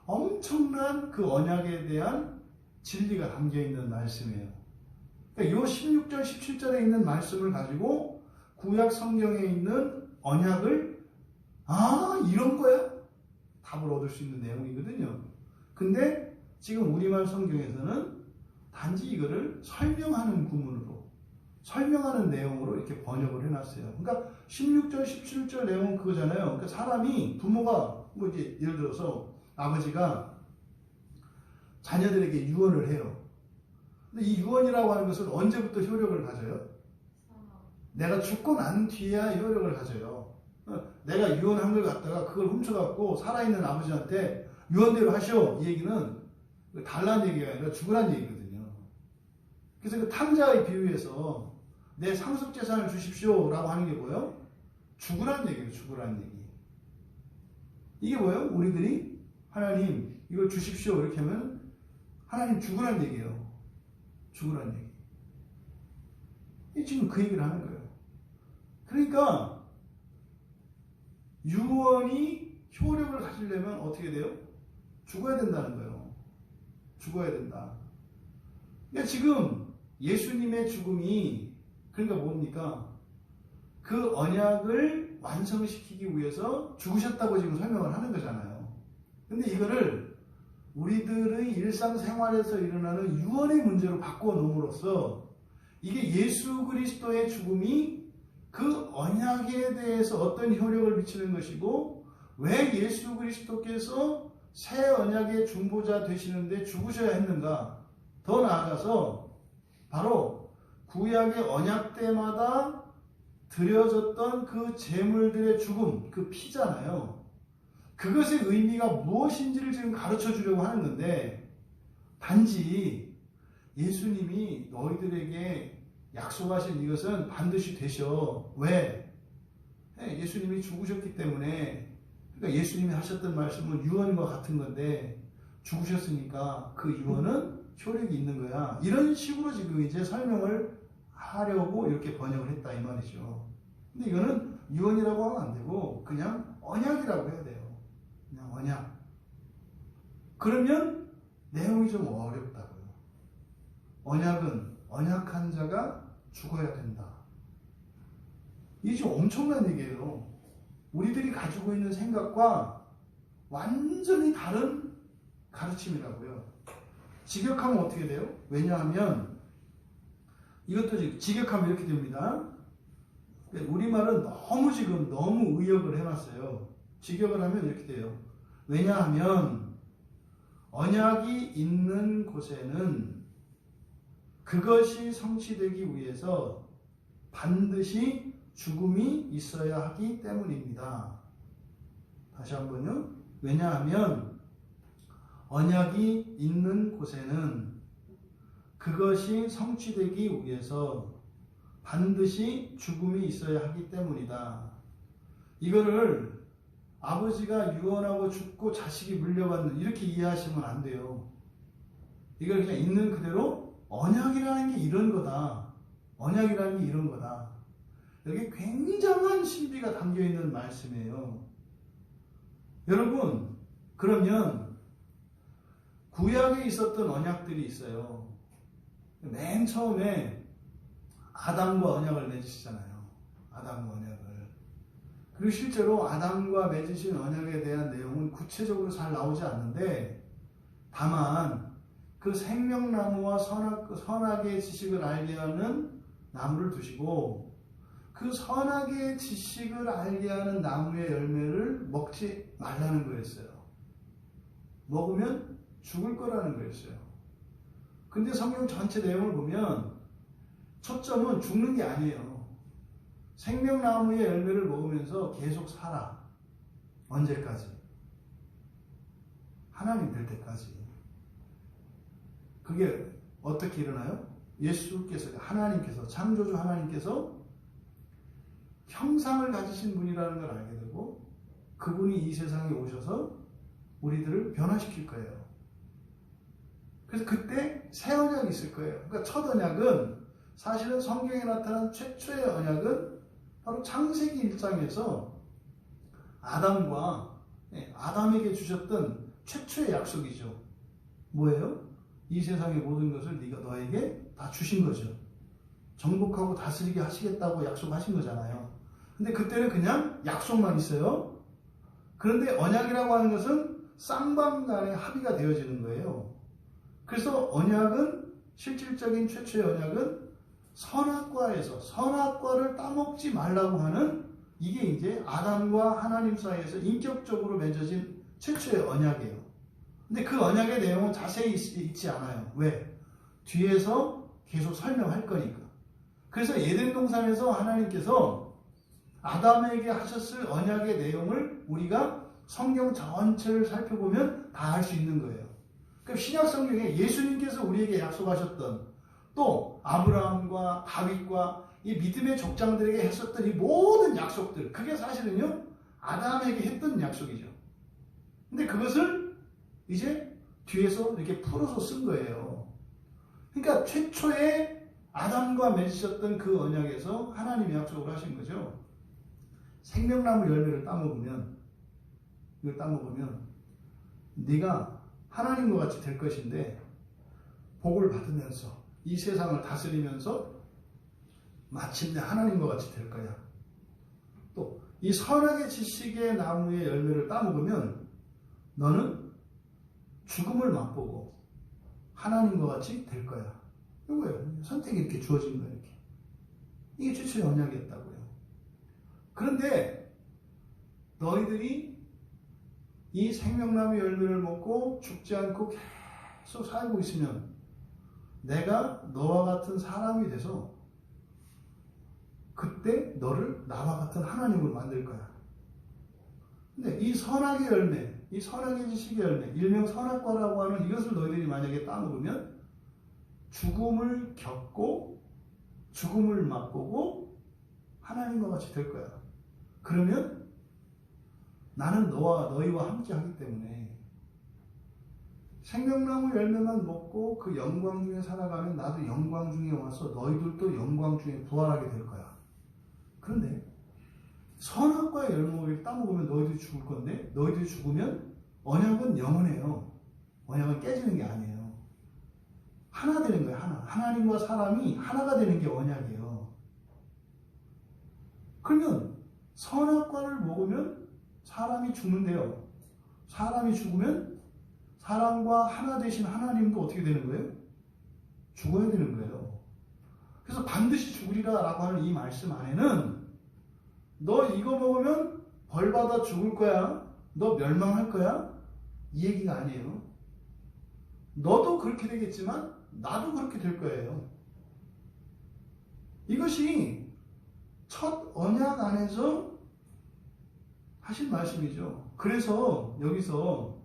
Speaker 1: 엄청난 그 언약에 대한 진리가 담겨 있는 말씀이에요. 그러니까 이 16절, 17절에 있는 말씀을 가지고 구약 성경에 있는 언약을 이런 거야? 답을 얻을 수 있는 내용이거든요. 근데 지금 우리말 성경에서는 단지 이거를 설명하는 구문으로, 설명하는 내용으로 이렇게 번역을 해놨어요. 그러니까 16절, 17절 내용은 그거잖아요. 그러니까 사람이, 부모가, 뭐 이제 예를 들어서 아버지가 자녀들에게 유언을 해요. 근데 이 유언이라고 하는 것은 언제부터 효력을 가져요? 내가 죽고 난 뒤에야 효력을 가져요. 내가 유언한 걸 갖다가 그걸 훔쳐갖고 살아있는 아버지한테 유언대로 하시오. 이 얘기는 달라는 얘기가 아니라 죽으란 얘기거든요. 그래서 그 탕자의 비유에서 내 상속재산을 주십시오 라고 하는 게 뭐예요? 죽으란 얘기예요. 죽으란 얘기. 이게 뭐예요? 우리들이 하나님 이걸 주십시오 이렇게 하면 하나님 죽으란 얘기예요. 죽으란 얘기. 이 지금 그 얘기를 하는 거예요. 그러니까 유언이 효력을 가지려면 어떻게 돼요? 죽어야 된다는 거예요. 죽어야 된다. 그러니까 지금 예수님의 죽음이 그러니까 뭡니까? 그 언약을 완성시키기 위해서 죽으셨다고 지금 설명을 하는 거잖아요. 근데 이거를 우리들의 일상생활에서 일어나는 유언의 문제로 바꾸어 놓음으로써 이게 예수 그리스도의 죽음이 그 언약에 대해서 어떤 효력을 미치는 것이고 왜 예수 그리스도께서 새 언약의 중보자 되시는데 죽으셔야 했는가? 더 나아가서 바로 구약의 언약 때마다 드려졌던 그 제물들의 죽음, 그 피잖아요. 그것의 의미가 무엇인지를 지금 가르쳐 주려고 하는 건데 단지 예수님이 너희들에게 약속하신 이것은 반드시 되셔. 왜? 예수님이 죽으셨기 때문에 그러니까 예수님이 하셨던 말씀은 유언과 같은 건데 죽으셨으니까 그 유언은 효력이 있는 거야. 이런 식으로 지금 이제 설명을 하려고 이렇게 번역을 했다 이 말이죠. 근데 이거는 유언이라고 하면 안 되고 그냥 언약이라고 해야 돼요. 그냥 언약. 그러면 내용이 좀 어렵다고요. 언약은 언약한 자가 죽어야 된다. 이게 지금 엄청난 얘기예요. 우리들이 가지고 있는 생각과 완전히 다른 가르침이라고요. 직역하면 어떻게 돼요? 왜냐하면 이것도 직역하면 이렇게 됩니다. 우리말은 너무 의역을 해놨어요. 직역을 하면 이렇게 돼요. 왜냐하면 언약이 있는 곳에는 그것이 성취되기 위해서 반드시 죽음이 있어야 하기 때문입니다. 다시 한번요. 왜냐하면 언약이 있는 곳에는 그것이 성취되기 위해서 반드시 죽음이 있어야 하기 때문이다. 이거를 아버지가 유언하고 죽고 자식이 물려받는 이렇게 이해하시면 안 돼요. 이걸 그냥 있는 그대로 언약이라는 게 이런 거다. 언약이라는 게 이런 거다. 여기 굉장한 신비가 담겨있는 말씀이에요. 여러분, 그러면 구약에 있었던 언약들이 있어요. 맨 처음에 아담과 언약을 맺으시잖아요. 아담과 언약을. 그리고 실제로 아담과 맺으신 언약에 대한 내용은 구체적으로 잘 나오지 않는데 다만 그 생명나무와 선악의 지식을 알게 하는 나무를 두시고 그 선악의 지식을 알게 하는 나무의 열매를 먹지 말라는 거였어요. 먹으면 죽을 거라는 거였어요. 근데 성경 전체 내용을 보면 초점은 죽는 게 아니에요. 생명나무의 열매를 먹으면서 계속 살아. 언제까지? 하나님 될 때까지. 그게 어떻게 일어나요? 예수께서, 하나님께서, 창조주 하나님께서 형상을 가지신 분이라는 걸 알게 되고 그분이 이 세상에 오셔서 우리들을 변화시킬 거예요. 그래서 그때 새 언약이 있을 거예요. 그러니까 첫 언약은 사실은 성경에 나타난 최초의 언약은 바로 창세기 1장에서 아담에게 주셨던 최초의 약속이죠. 뭐예요? 이 세상의 모든 것을 네가 너에게 다 주신 거죠. 정복하고 다스리게 하시겠다고 약속하신 거잖아요. 근데 그때는 그냥 약속만 있어요. 그런데 언약이라고 하는 것은 쌍방 간의 합의가 되어지는 거예요. 그래서 언약은 실질적인 최초의 언약은 선악과에서 선악과를 따먹지 말라고 하는 이게 이제 아담과 하나님 사이에서 인격적으로 맺어진 최초의 언약이에요. 근데 그 언약의 내용은 자세히 있지 않아요. 왜? 뒤에서 계속 설명할 거니까. 그래서 에덴 동산에서 하나님께서 아담에게 하셨을 언약의 내용을 우리가 성경 전체를 살펴보면 다 알 수 있는 거예요. 그럼 신약 성경에 예수님께서 우리에게 약속하셨던 또 아브라함과 다윗과 이 믿음의 족장들에게 했었던 이 모든 약속들, 그게 사실은요 아담에게 했던 약속이죠. 근데 그것을 이제 뒤에서 이렇게 풀어서 쓴 거예요. 그러니까 최초에 아담과 맺으셨던 그 언약에서 하나님이 약속을 하신 거죠. 생명나무 열매를 따먹으면, 이걸 따먹으면 네가 하나님과 같이 될 것인데 복을 받으면서 이 세상을 다스리면서 마침내 하나님과 같이 될 거야. 또 이 선악의 지식의 나무의 열매를 따먹으면 너는 죽음을 맛보고 하나님과 같이 될 거야. 이거예요. 선택이 이렇게 주어진 거예요. 이렇게. 이게 최초의 언약이었다고요. 그런데 너희들이 이 생명나무 열매를 먹고 죽지 않고 계속 살고 있으면 내가 너와 같은 사람이 돼서 그때 너를 나와 같은 하나님으로 만들 거야. 근데 이 선악의 열매, 이 선악의 지식의 열매, 일명 선악과라고 하는 이것을 너희들이 만약에 따먹으면 죽음을 겪고 죽음을 맛보고 하나님과 같이 될 거야. 그러면 나는 너희와 함께 하기 때문에 생명나무 열매만 먹고 그 영광 중에 살아가면 나도 영광 중에 와서 너희들도 영광 중에 부활하게 될 거야. 그런데 선악과의 열매를 따먹으면 너희들이 죽을 건데 너희들이 죽으면 언약은 영원해요. 언약은 깨지는 게 아니에요. 하나 되는 거예요. 하나. 하나님과 사람이 하나가 되는 게 언약이에요. 그러면 선악과를 먹으면 사람이 죽는데요. 사람이 죽으면 사람과 하나 되신 하나님도 어떻게 되는 거예요? 죽어야 되는 거예요. 그래서 반드시 죽으리라 라고 하는 이 말씀 안에는 너 이거 먹으면 벌받아 죽을 거야. 너 멸망할 거야. 이 얘기가 아니에요. 너도 그렇게 되겠지만 나도 그렇게 될 거예요. 이것이 첫 언약 안에서 하신 말씀이죠. 그래서 여기서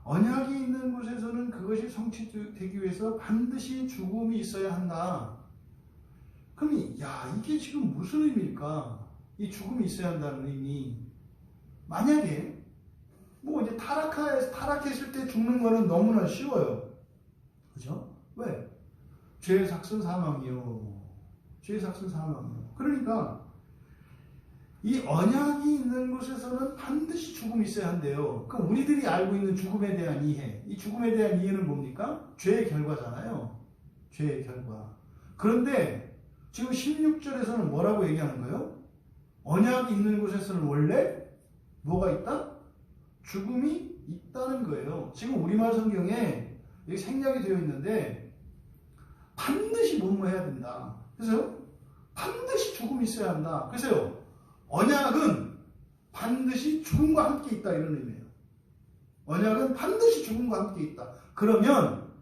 Speaker 1: 언약이 있는 곳에서는 그것이 성취되기 위해서 반드시 죽음이 있어야 한다. 그럼 이게 지금 무슨 의미일까? 이 죽음이 있어야 한다는 의미. 만약에 이제 타락했을 때 죽는 거는 너무나 쉬워요. 그죠? 왜? 죄의 삭은 사망이요. 죄의 삭은 사망이요. 그러니까 이 언약이 있는 곳에서는 반드시 죽음이 있어야 한대요. 그럼 우리들이 알고 있는 죽음에 대한 이해, 이 죽음에 대한 이해는 뭡니까? 죄의 결과잖아요. 죄의 결과. 그런데 지금 16절에서는 뭐라고 얘기하는 거예요? 언약이 있는 곳에서는 원래 뭐가 있다? 죽음이 있다는 거예요. 지금 우리말 성경에 여기 생략이 되어 있는데 반드시 뭐뭐 해야 된다. 그래서요? 반드시 죽음이 있어야 한다. 그래서요? 언약은 반드시 죽음과 함께 있다 이런 의미예요. 언약은 반드시 죽음과 함께 있다. 그러면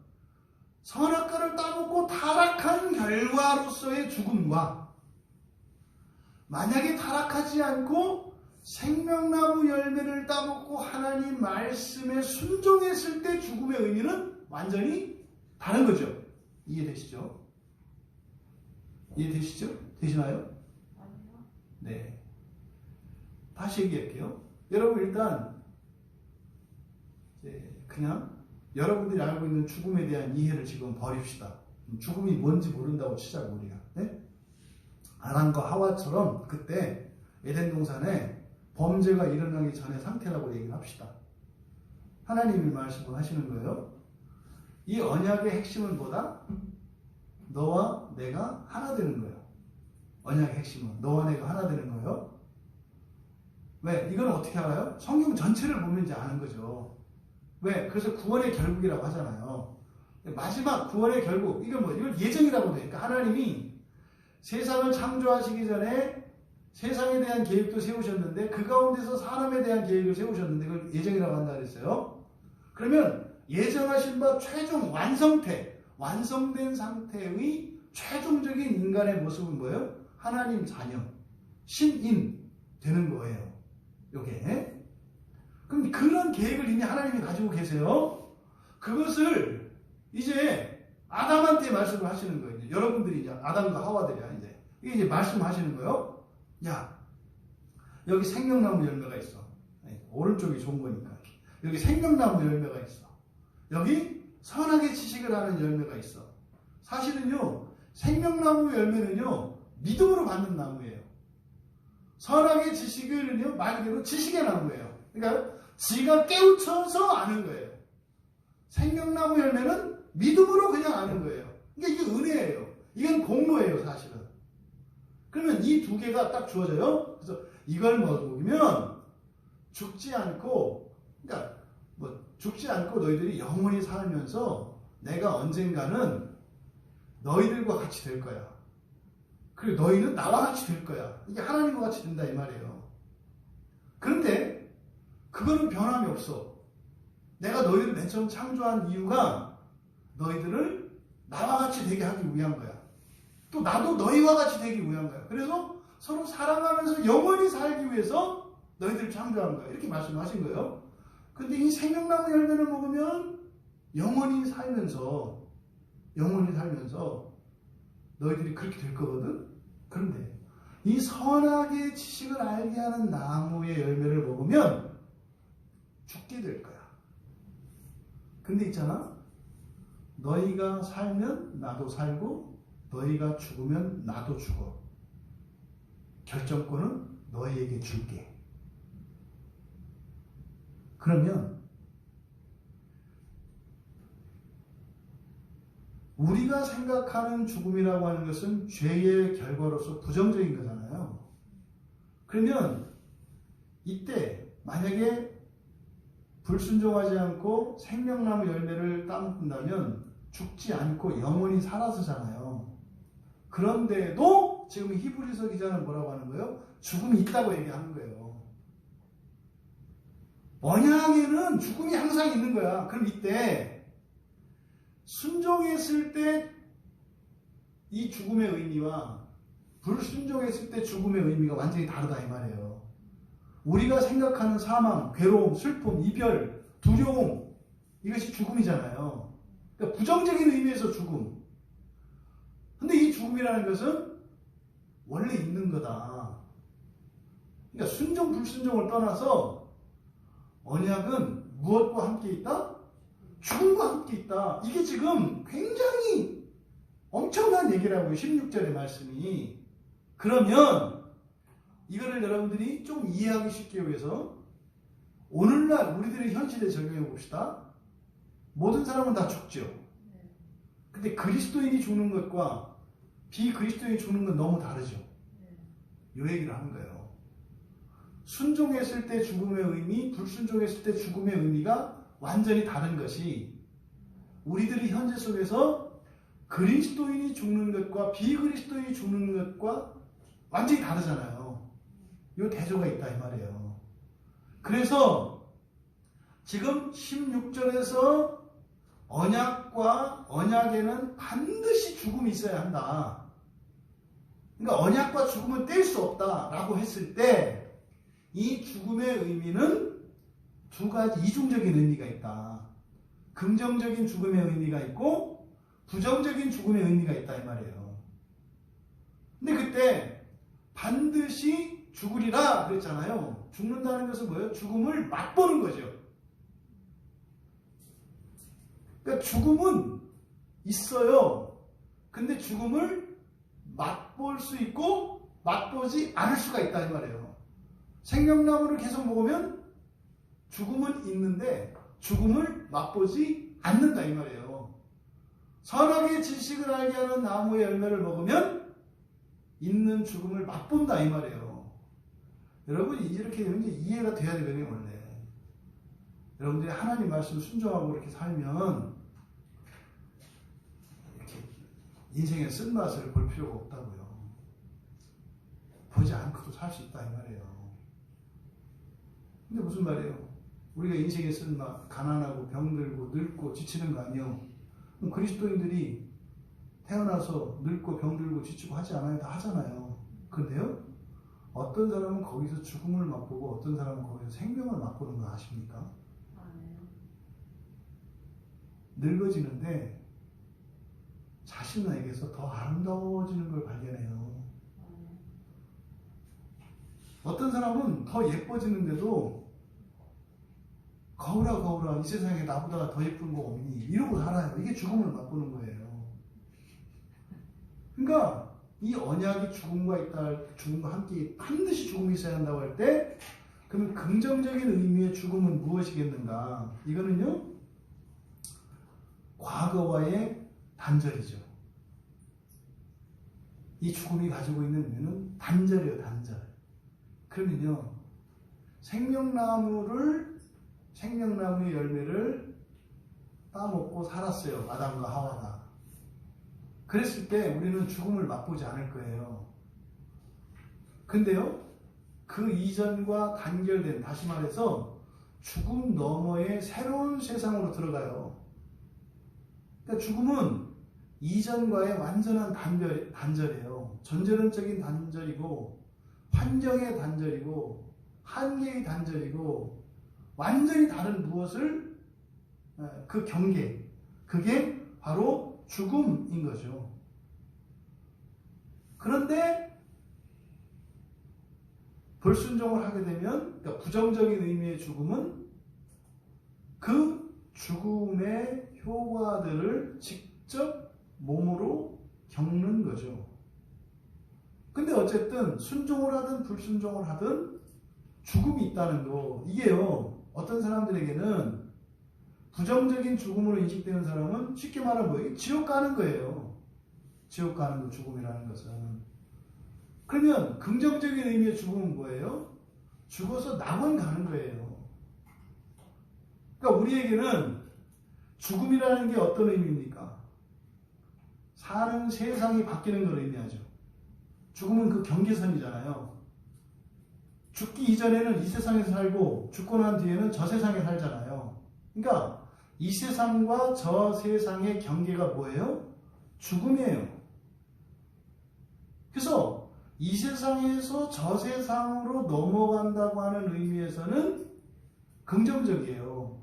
Speaker 1: 선악과를 따먹고 타락한 결과로서의 죽음과 만약에 타락하지 않고 생명나무 열매를 따먹고 하나님 말씀에 순종했을 때 죽음의 의미는 완전히 다른 거죠. 이해되시죠? 이해되시죠? 되시나요? 네. 다시 얘기할게요. 여러분 일단 그냥 여러분들이 알고 있는 죽음에 대한 이해를 지금 버립시다. 죽음이 뭔지 모른다고 치자고 우리가. 네? 아담과 하와처럼 그때 에덴 동산에 범죄가 일어나기 전의 상태라고 얘기를 합시다. 하나님이 말씀을 하시는 거예요. 이 언약의 핵심은 뭐다? 너와 내가 하나 되는 거예요. 언약의 핵심은 너와 내가 하나 되는 거예요. 왜? 이건 어떻게 알아요? 성경 전체를 보면 이제 아는 거죠. 왜? 그래서 구원의 결국이라고 하잖아요. 마지막 구원의 결국, 이걸 예정이라고 돼. 그러니까 하나님이 세상을 창조하시기 전에 세상에 대한 계획도 세우셨는데 그 가운데서 사람에 대한 계획을 세우셨는데 그걸 예정이라고 한다 그랬어요. 그러면 예정하신 바 최종 완성된 상태의 최종적인 인간의 모습은 뭐예요? 하나님 자녀, 신인, 되는 거예요. 요게. 그럼 그런 계획을 이미 하나님이 가지고 계세요. 그것을 이제 아담한테 말씀을 하시는 거예요. 이제 여러분들이 이제 아담과 하와들이야. 이게 이제 말씀하시는 거예요. 야, 여기 생명나무 열매가 있어. 오른쪽이 좋은 거니까. 여기 생명나무 열매가 있어. 여기 선하게 지식을 하는 열매가 있어. 사실은요, 생명나무 열매는요, 믿음으로 받는 나무예요. 선하게 지식을요, 말 그대로 지식의 나무예요. 그러니까 지가 깨우쳐서 아는 거예요. 생명나무 열매는 믿음으로 그냥 아는 거예요. 그러니까 이게 은혜예요. 이건 공로예요, 사실은. 그러면 이 두 개가 딱 주어져요. 그래서 이걸 먹으면 죽지 않고, 그러니까 뭐 죽지 않고 너희들이 영원히 살면서 내가 언젠가는 너희들과 같이 될 거야. 그리고 너희는 나와 같이 될 거야. 이게 하나님과 같이 된다 이 말이에요. 그런데 그거는 변함이 없어. 내가 너희를 맨 처음 창조한 이유가 너희들을 나와 같이 되게 하기 위한 거야. 또 나도 너희와 같이 되기 위한 거야. 그래서 서로 사랑하면서 영원히 살기 위해서 너희들을 창조한 거야. 이렇게 말씀하신 거예요. 근데 이 생명나무 열매를 먹으면 영원히 살면서 너희들이 그렇게 될 거거든. 그런데 이 선하게 지식을 알게 하는 나무의 열매를 먹으면 죽게 될 거야. 근데 있잖아, 너희가 살면 나도 살고 너희가 죽으면 나도 죽어. 결정권은 너희에게 줄게. 그러면 우리가 생각하는 죽음이라고 하는 것은 죄의 결과로서 부정적인 거잖아요. 그러면 이때 만약에 불순종하지 않고 생명나무 열매를 따먹는다면 죽지 않고 영원히 살아서잖아요. 그런데도 지금 히브리서 기자는 뭐라고 하는 거예요? 죽음이 있다고 얘기하는 거예요. 언약에는 죽음이 항상 있는 거야. 그럼 이때 순종했을 때 이 죽음의 의미와 불순종했을 때 죽음의 의미가 완전히 다르다 이 말이에요. 우리가 생각하는 사망, 괴로움, 슬픔, 이별, 두려움, 이것이 죽음이잖아요. 그러니까 부정적인 의미에서 죽음. 근데 이 죽음이라는 것은 원래 있는 거다. 그러니까 순종, 불순종을 떠나서 언약은 무엇과 함께 있다? 죽음과 함께 있다. 이게 지금 굉장히 엄청난 얘기라고요. 16절의 말씀이. 그러면 이거를 여러분들이 좀 이해하기 쉽게 위해서 오늘날 우리들의 현실에 적용해 봅시다. 모든 사람은 다 죽죠. 근데 그리스도인이 죽는 것과 비그리스도인이 죽는 건 너무 다르죠. 이 얘기를 하는 거예요. 순종했을 때 죽음의 의미, 불순종했을 때 죽음의 의미가 완전히 다른 것이 우리들이 현재 속에서 그리스도인이 죽는 것과 비그리스도인이 죽는 것과 완전히 다르잖아요. 이 대조가 있다 이 말이에요. 그래서 지금 16절에서 언약과 언약에는 반드시 죽음이 있어야 한다. 그러니까 언약과 죽음은 뗄 수 없다라고 했을 때 이 죽음의 의미는 두 가지 이중적인 의미가 있다. 긍정적인 죽음의 의미가 있고 부정적인 죽음의 의미가 있다 이 말이에요. 근데 그때 반드시 죽으리라 그랬잖아요. 죽는다는 것은 뭐예요? 죽음을 맛보는 거죠. 그러니까 죽음은 있어요. 근데 죽음을 맛볼 수 있고 맛보지 않을 수가 있다 이 말이에요. 생명나무를 계속 먹으면 죽음은 있는데 죽음을 맛보지 않는다 이 말이에요. 선하게 지식을 알게 하는 나무의 열매를 먹으면 있는 죽음을 맛본다 이 말이에요. 여러분이 이렇게 되면 이제 이해가 돼야 되거든요. 원래 여러분들이 하나님 말씀 순종하고 이렇게 살면 이렇게 인생의 쓴맛을 볼 필요가 없다고요. 보지 않고도 살 수 있다 이 말이에요. 근데 무슨 말이에요? 우리가 인생의 쓴맛, 가난하고 병들고 늙고 지치는 거 아니에요? 그럼 그리스도인들이 태어나서 늙고 병들고 지치고 하지 않아요? 다 하잖아요. 그런데요? 어떤 사람은 거기서 죽음을 맛보고 어떤 사람은 거기서 생명을 맛보는 거 아십니까? 늙어지는데 자신에게서 더 아름다워지는 걸 발견해요. 어떤 사람은 더 예뻐지는데도 거울아 거울아 이 세상에 나보다 더 예쁜 거 없니? 이러고 살아요. 이게 죽음을 맛보는 거예요. 그러니까 이 언약이 죽음과 함께 반드시 죽음이 있어야 한다고 할 때, 그러면 긍정적인 의미의 죽음은 무엇이겠는가? 이거는요, 과거와의 단절이죠. 이 죽음이 가지고 있는 의미는 단절이에요, 단절. 그러면요, 생명나무의 열매를 따먹고 살았어요, 아담과 하와가. 그랬을 때 우리는 죽음을 맛보지 않을 거예요. 근데요, 그 이전과 단결된, 다시 말해서 죽음 너머의 새로운 세상으로 들어가요. 그러니까 죽음은 이전과의 완전한 단절이에요. 전제론적인 단절이고, 환경의 단절이고, 한계의 단절이고, 완전히 다른 무엇을, 그 경계, 그게 바로 죽음인 거죠. 그런데 불순종을 하게 되면, 그러니까 부정적인 의미의 죽음은 그 죽음의 효과들을 직접 몸으로 겪는 거죠. 근데 어쨌든 순종을 하든 불순종을 하든 죽음이 있다는 거, 이게요, 어떤 사람들에게는 부정적인 죽음으로 인식되는 사람은 쉽게 말하면 뭐예요? 지옥 가는 거예요. 지옥 가는 거, 죽음이라는 것은. 그러면 긍정적인 의미의 죽음은 뭐예요? 죽어서 낙원 가는 거예요. 그러니까 우리에게는 죽음이라는 게 어떤 의미입니까? 사는 세상이 바뀌는 걸 의미하죠. 죽음은 그 경계선이잖아요. 죽기 이전에는 이 세상에서 살고 죽고 난 뒤에는 저 세상에 살잖아요. 그러니까 이 세상과 저 세상의 경계가 뭐예요? 죽음이에요. 그래서 이 세상에서 저 세상으로 넘어간다고 하는 의미에서는 긍정적이에요.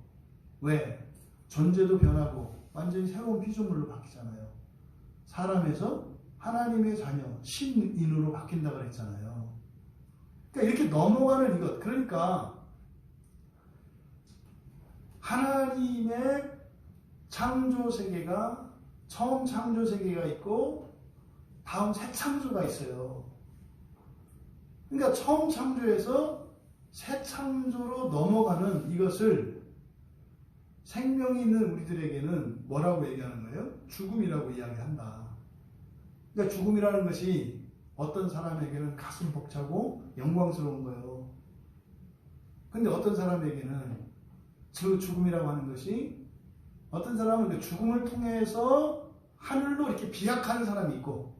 Speaker 1: 왜? 존재도 변하고 완전히 새로운 피조물로 바뀌잖아요. 사람에서 하나님의 자녀, 신인으로 바뀐다고 그랬잖아요. 그러니까 이렇게 넘어가는 이것, 그러니까 하나님의 창조 세계가, 처음 창조 세계가 있고 다음 새 창조가 있어요. 그러니까 처음 창조에서 새 창조로 넘어가는 이것을 생명이 있는 우리들에게는 뭐라고 얘기하는 거예요? 죽음이라고 이야기한다. 그러니까 죽음이라는 것이 어떤 사람에게는 가슴 벅차고 영광스러운 거예요. 근데 어떤 사람에게는 그 죽음이라고 하는 것이, 어떤 사람은 그 죽음을 통해서 하늘로 이렇게 비약하는 사람이 있고,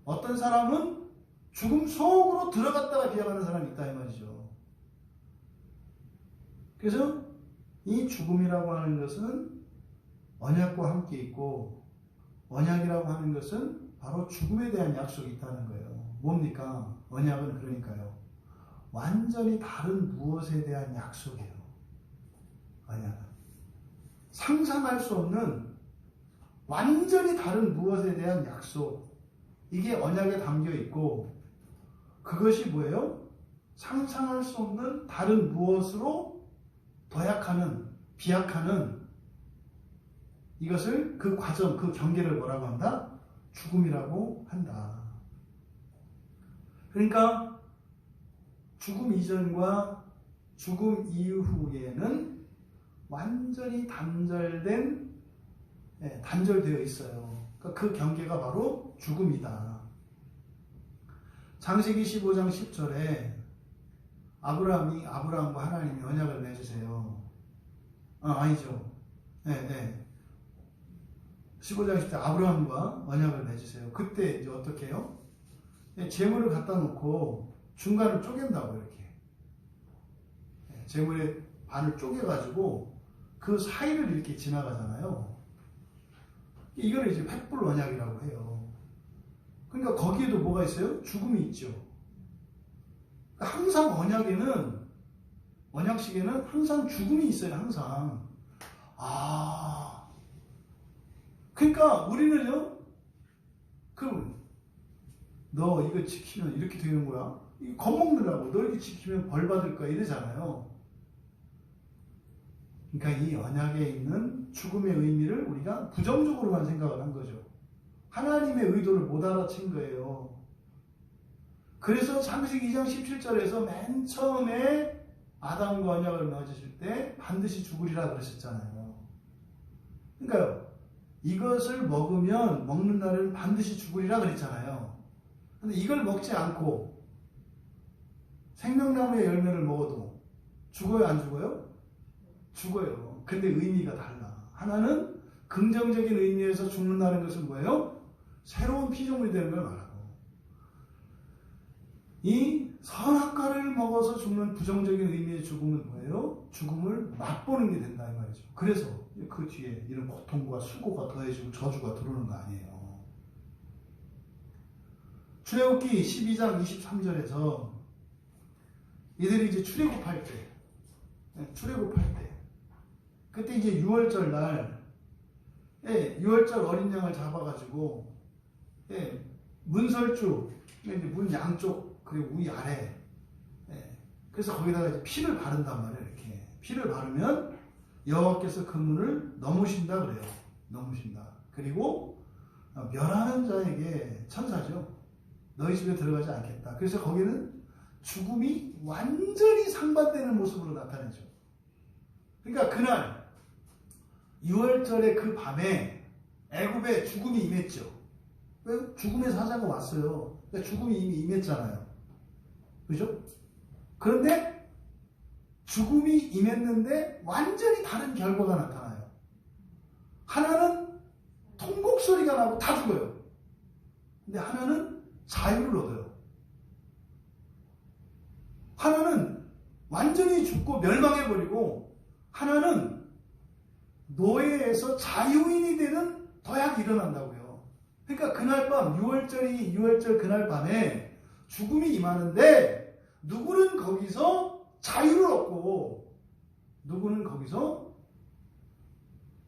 Speaker 1: 어떤 사람은 죽음 속으로 들어갔다가 비약하는 사람이 있다 이 말이죠. 그래서 이 죽음이라고 하는 것은 언약과 함께 있고, 언약이라고 하는 것은 바로 죽음에 대한 약속이 있다는 거예요. 뭡니까? 언약은 그러니까요, 완전히 다른 무엇에 대한 약속이에요. 언약은 상상할 수 없는 완전히 다른 무엇에 대한 약속, 이게 언약에 담겨 있고, 그것이 뭐예요? 상상할 수 없는 다른 무엇으로 도약하는, 비약하는, 이것을, 그 과정, 그 경계를 뭐라고 한다? 죽음이라고 한다. 그러니까 죽음 이전과 죽음 이후에는 완전히 단절되어 있어요. 그러니까 그 경계가 바로 죽음이다. 창세기 15장 10절에 아브라함과 하나님이 언약을 맺으세요. 아니죠. 네. 15장 10절 아브라함과 언약을 맺으세요. 그때 이제 어떻게 해요? 재물을 갖다 놓고 중간을 쪼갠다고, 이렇게. 재물의 반을 쪼개가지고 그 사이를 이렇게 지나가잖아요. 이걸 이제 횃불 언약이라고 해요. 그러니까 거기에도 뭐가 있어요? 죽음이 있죠. 항상 언약식에는 항상 죽음이 있어요. 항상. 그러니까 우리는요, 너 이거 지키면 이렇게 되는 거야. 겁먹느라고 너 이렇게 지키면 벌 받을 거야 이러잖아요. 그러니까 이 언약에 있는 죽음의 의미를 우리가 부정적으로만 생각을 한 거죠. 하나님의 의도를 못 알아챈 거예요. 그래서 창세기 2장 17절에서 맨 처음에 아담과 언약을 맺으실 때 반드시 죽으리라 그러셨잖아요. 그러니까요, 이것을 먹는 날은 반드시 죽으리라 그랬잖아요. 근데 이걸 먹지 않고 생명나무의 열매를 먹어도 죽어요, 안 죽어요? 죽어요. 근데 의미가 달라. 하나는 긍정적인 의미에서 죽는다는 것은 뭐예요? 새로운 피조물이 되는 걸 말하고, 이 선악과를 먹어서 죽는 부정적인 의미의 죽음은 뭐예요? 죽음을 맛보는 게 된다 이 말이죠. 그래서 그 뒤에 이런 고통과 수고가 더해지고 저주가 들어오는 거 아니에요. 출애굽기 12장 23절에서 이들이 이제 출애굽할 때 그때 이제 6월절 날 6월절 어린 양을 잡아가지고 문설주 이제 문 양쪽 그리고 위 아래 그래서 거기다가 이제 피를 바른단 말이에요. 이렇게 피를 바르면 여호와께서 그 문을 넘으신다 그래요. 넘으신다. 그리고 멸하는 자에게 천사죠. 너희 집에 들어가지 않겠다. 그래서 거기는 죽음이 완전히 상반되는 모습으로 나타내죠. 그러니까 그날 6월절의 그 밤에 애굽에 죽음이 임했죠. 왜? 죽음의 사자가 왔어요. 그러니까 죽음이 이미 임했잖아요. 그죠? 그런데 죽음이 임했는데 완전히 다른 결과가 나타나요. 하나는 통곡 소리가 나고 다 죽어요. 근데 하나는 자유를 얻어요. 하나는 완전히 죽고 멸망해버리고, 하나는 노예에서 자유인이 되는 도약이 일어난다고요. 그러니까 그날 밤 6월절 그날 밤에 죽음이 임하는데, 누구는 거기서 자유를 얻고 누구는 거기서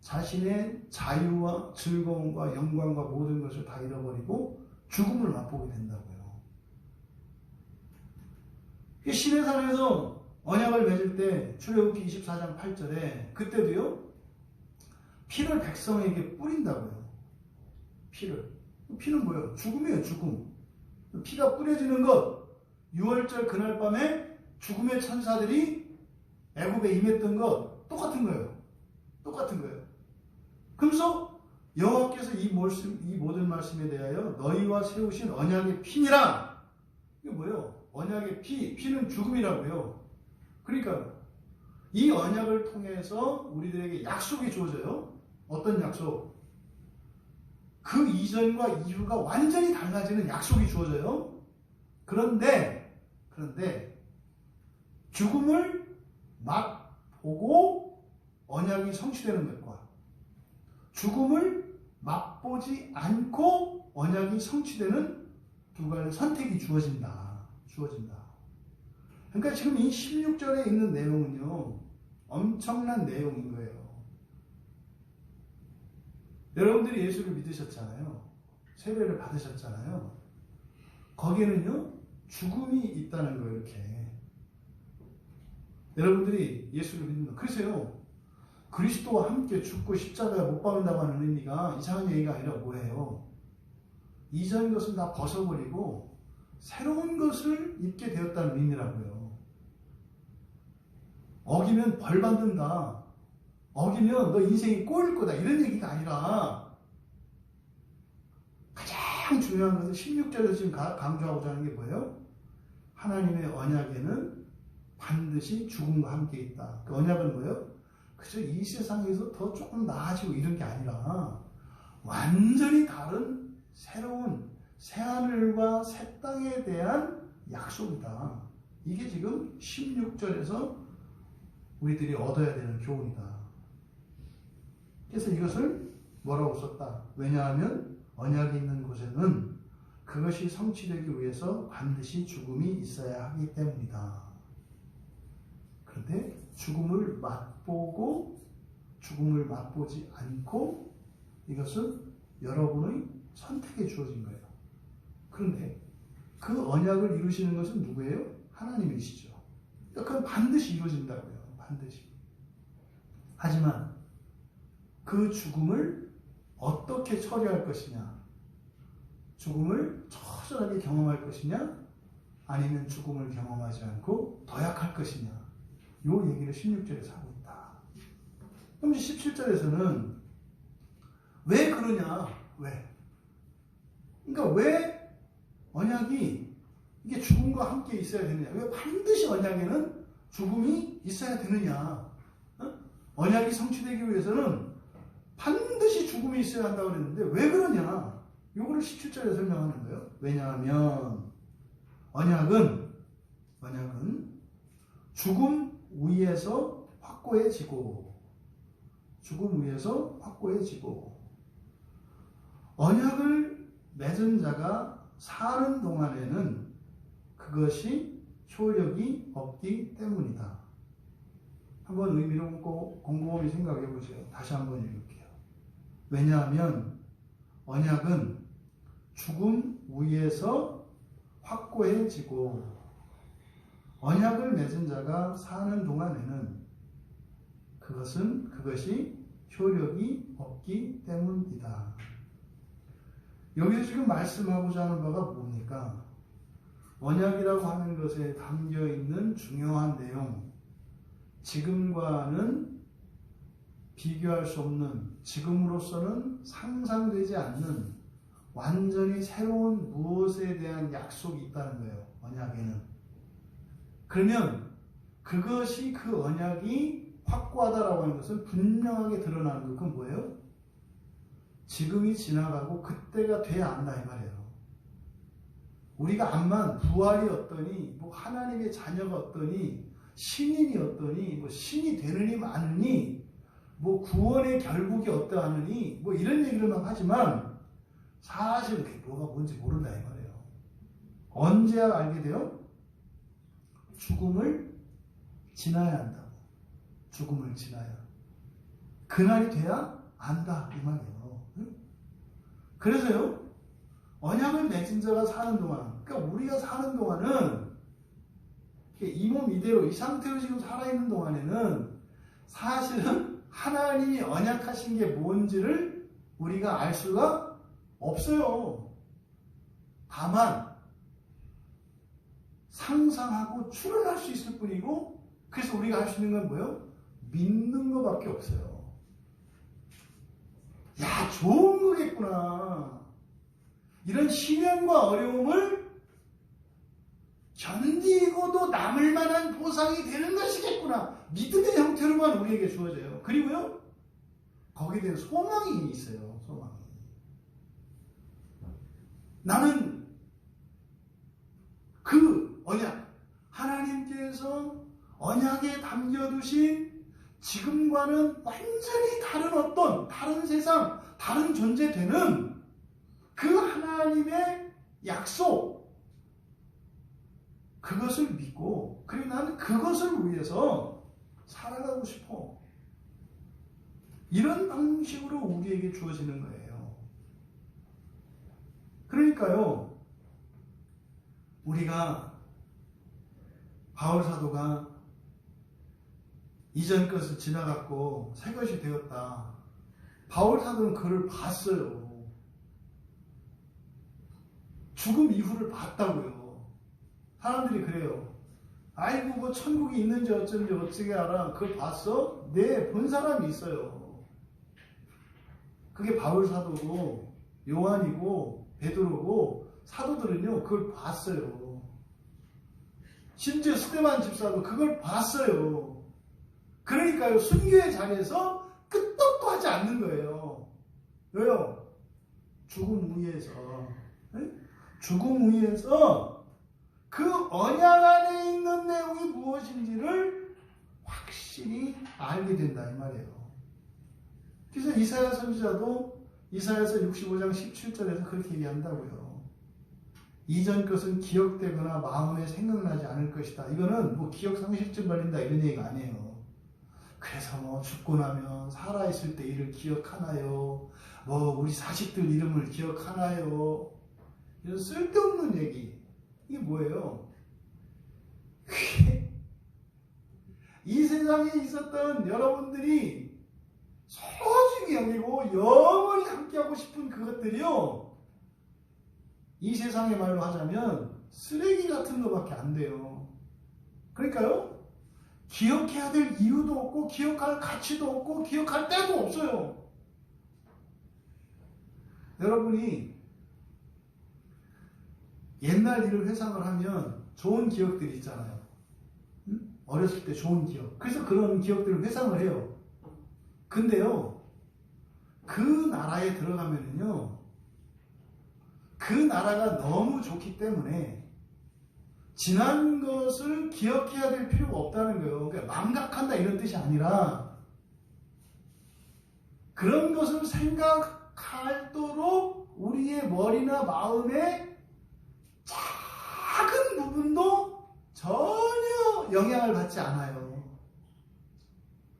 Speaker 1: 자신의 자유와 즐거움과 영광과 모든 것을 다 잃어버리고 죽음을 맛보게 된다고요. 시내산에서 언약을 맺을 때 출애굽기 24장 8절에 그때도요, 피를 백성에게 뿌린다고요. 피는 뭐예요? 죽음이에요. 죽음. 피가 뿌려지는 것, 6월절 그날 밤에 죽음의 천사들이 애굽에 임했던 것 똑같은 거예요. 똑같은 거예요. 그래서 여호와께서 이 모든 말씀에 대하여 너희와 세우신 언약의 피니라. 이게 뭐예요? 언약의 피는 죽음이라고요. 그러니까 이 언약을 통해서 우리들에게 약속이 주어져요. 어떤 약속? 그 이전과 이후가 완전히 달라지는 약속이 주어져요. 그런데 죽음을 맛보고 언약이 성취되는 것과 죽음을 맛보지 않고 언약이 성취되는 두 가지 선택이 주어진다. 그러니까 지금 이 16절에 있는 내용은요, 엄청난 내용인 거예요. 여러분들이 예수를 믿으셨잖아요. 세례를 받으셨잖아요. 거기에는요, 죽음이 있다는 거예요. 이렇게 여러분들이 예수를 믿는 거. 그래서요, 그리스도와 함께 죽고 십자가에 못 박는다고 하는 의미가 이상한 얘기가 아니라 뭐예요? 이전 것은 다 벗어버리고 새로운 것을 입게 되었다는 의미라고요. 어기면 벌 받는다, 어기면 너 인생이 꼬일 거다, 이런 얘기가 아니라 가장 중요한 것은 16절에서 지금 강조하고자 하는 게 뭐예요? 하나님의 언약에는 반드시 죽음과 함께 있다. 그 언약은 뭐예요? 그저 이 세상에서 더 조금 나아지고 이런 게 아니라 완전히 다른 새로운 새하늘과 새 땅에 대한 약속이다. 이게 지금 16절에서 우리들이 얻어야 되는 교훈이다. 그래서 이것을 뭐라고 썼다? 왜냐하면 언약이 있는 곳에는 그것이 성취되기 위해서 반드시 죽음이 있어야 하기 때문이다. 그런데 죽음을 맛보지 않고 이것은 여러분의 선택에 주어진 거예요. 그런데 그 언약을 이루시는 것은 누구예요? 하나님이시죠. 그건 반드시 이루어진다고요. 반드시. 하지만 그 죽음을 어떻게 처리할 것이냐? 죽음을 처절하게 경험할 것이냐? 아니면 죽음을 경험하지 않고 더약할 것이냐? 요 얘기를 16절에서 하고 있다. 그럼 17절에서는 왜 그러냐? 왜? 그러니까 왜 언약이 이게 죽음과 함께 있어야 되느냐? 왜 반드시 언약에는 죽음이 있어야 되느냐? 언약이 성취되기 위해서는 반드시 죽음이 있어야 한다고 그랬는데 왜 그러냐? 요거를 17절에 설명하는 거예요. 왜냐하면 언약은 죽음 위에서 확고해지고 언약을 맺은 자가 사는 동안에는 그것이 효력이 없기 때문이다. 한번 의미를 곰곰이 생각해 보세요. 다시 한번 읽을게요. 왜냐하면 언약은 죽음 위에서 확고해지고 언약을 맺은 자가 사는 동안에는 그것이 효력이 없기 때문이다. 여기서 지금 말씀하고자 하는 바가 뭡니까? 언약이라고 하는 것에 담겨 있는 중요한 내용, 지금과는 비교할 수 없는, 지금으로서는 상상되지 않는 완전히 새로운 무엇에 대한 약속이 있다는 거예요. 언약에는. 그러면 그것이 그 언약이 확고하다라고 하는 것은 분명하게 드러나는 거. 그건 뭐예요? 지금이 지나가고 그때가 돼야 한다 이 말이에요. 우리가 암만 부활이 어떠니 뭐 하나님의 자녀가 어떠니 신인이 어떠니 뭐 신이 되느니 마느니 뭐 구원의 결국이 어떠하느니 뭐 이런 얘기를만 하지만 사실 그게 뭐가 뭔지 모른다 이 말이에요. 언제야 알게 돼요? 죽음을 지나야 한다고. 죽음을 지나야. 그날이 돼야 안다 이 말이에요. 그래서요, 언약을 맺은 자가 사는 동안, 그러니까 우리가 사는 동안은 이 몸 이대로 이 상태로 지금 살아있는 동안에는 사실은 하나님이 언약하신 게 뭔지를 우리가 알 수가 없어요. 다만 상상하고 추론할 수 있을 뿐이고, 그래서 우리가 할 수 있는 건 뭐예요? 믿는 것밖에 없어요. 야, 좋은 거겠구나. 이런 시련과 어려움을 견디고도 남을 만한 보상이 되는 것이겠구나. 믿음의 형태로만 우리에게 주어져요. 그리고요, 거기에 대한 소망이 있어요. 소망이. 나는 그 언약, 하나님께서 언약에 담겨두신 지금과는 완전히 다른 어떤 다른 세상, 다른 존재 되는 그 하나님의 약속, 그것을 믿고 그리고 나는 그것을 위해서 살아가고 싶어. 이런 방식으로 우리에게 주어지는 거예요. 그러니까요, 우리가 바울 사도가 이전 것을 지나갔고 새 것이 되었다. 바울 사도는 그를 봤어요. 죽음 이후를 봤다고요. 사람들이 그래요. 아이고 뭐 천국이 있는지 어쩐지 어떻게 알아? 그걸 봤어? 네, 본 사람이 있어요. 그게 바울 사도고 요한이고 베드로고 사도들은요 그걸 봤어요. 심지어 스데반 집사도 그걸 봤어요. 그러니까요, 순교의 자리에서 끄떡도 하지 않는 거예요. 왜요? 죽음 위에서. 네? 죽음 위에서 그 언약 안에 있는 내용이 무엇인지를 확실히 알게 된다 이 말이에요. 그래서 이사야 선지자도 이사야서 65장 17절에서 그렇게 얘기한다고요. 이전 것은 기억되거나 마음에 생각나지 않을 것이다. 이거는 뭐 기억상실증 걸린다 이런 얘기가 아니에요. 그래서 뭐 죽고 나면 살아있을 때 일을 기억하나요? 뭐 우리 자식들 이름을 기억하나요? 이런 쓸데없는 얘기. 이게 뭐예요? 이 세상에 있었던 여러분들이 소중히 여기고 영원히 함께하고 싶은 그것들이요, 이 세상의 말로 하자면 쓰레기 같은 거밖에 안 돼요. 그러니까요, 기억해야 될 이유도 없고 기억할 가치도 없고 기억할 때도 없어요. 여러분이 옛날 일을 회상을 하면 좋은 기억들이 있잖아요. 어렸을 때 좋은 기억. 그래서 그런 기억들을 회상을 해요. 근데요, 그 나라에 들어가면은요, 그 나라가 너무 좋기 때문에 지난 것을 기억해야 될 필요가 없다는 거예요. 그러니까 망각한다 이런 뜻이 아니라 그런 것을 생각하도록 우리의 머리나 마음에 작은 부분도 전혀 영향을 받지 않아요.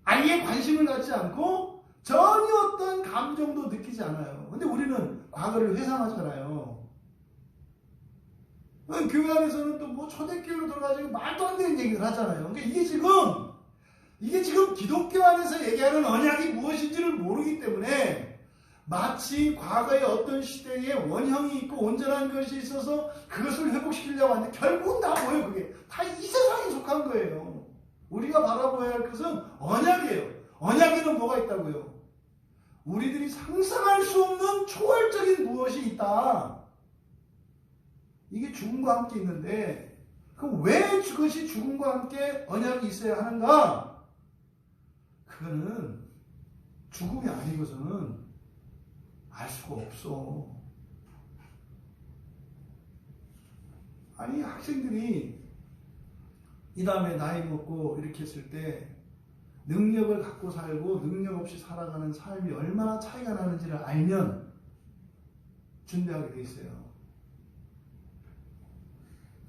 Speaker 1: 아예 관심을 갖지 않고 전혀 어떤 감정도 느끼지 않아요. 근데 우리는 과거를 회상하잖아요. 교회 안에서는 또 뭐 초대교회로 들어가지고 말도 안 되는 얘기를 하잖아요. 그러니까 이게 지금 기독교 안에서 얘기하는 언약이 무엇인지를 모르기 때문에 마치 과거의 어떤 시대에 원형이 있고 온전한 것이 있어서 그것을 회복시키려고 하는데 결국은 다 뭐예요? 그게 다 이 세상에 속한 거예요. 우리가 바라보아야 할 것은 언약이에요. 언약에는 뭐가 있다고요? 우리들이 상상할 수 없는 초월적인 무엇이 있다. 이게 죽음과 함께 있는데, 그럼 왜 그것이 죽음과 함께 언약이 있어야 하는가? 그거는 죽음이 아니고서는 알 수가 없어. 아니, 학생들이 이 다음에 나이 먹고 이렇게 했을 때 능력을 갖고 살고 능력 없이 살아가는 삶이 얼마나 차이가 나는지를 알면 준비하게 돼 있어요.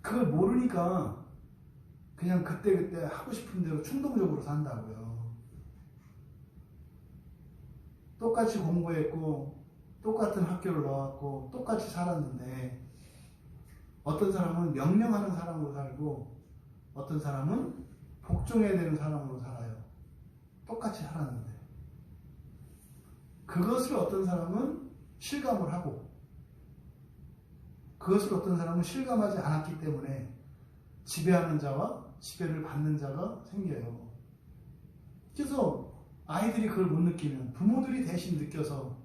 Speaker 1: 그걸 모르니까 그냥 그때그때 하고 싶은 대로 충동적으로 산다고요. 똑같이 공부했고 똑같은 학교를 나왔고 똑같이 살았는데 어떤 사람은 명령하는 사람으로 살고 어떤 사람은 복종해야 되는 사람으로 살아요. 똑같이 살았는데 그것을 어떤 사람은 실감을 하고 그것을 어떤 사람은 실감하지 않았기 때문에 지배하는 자와 지배를 받는 자가 생겨요. 그래서 아이들이 그걸 못 느끼면 부모들이 대신 느껴서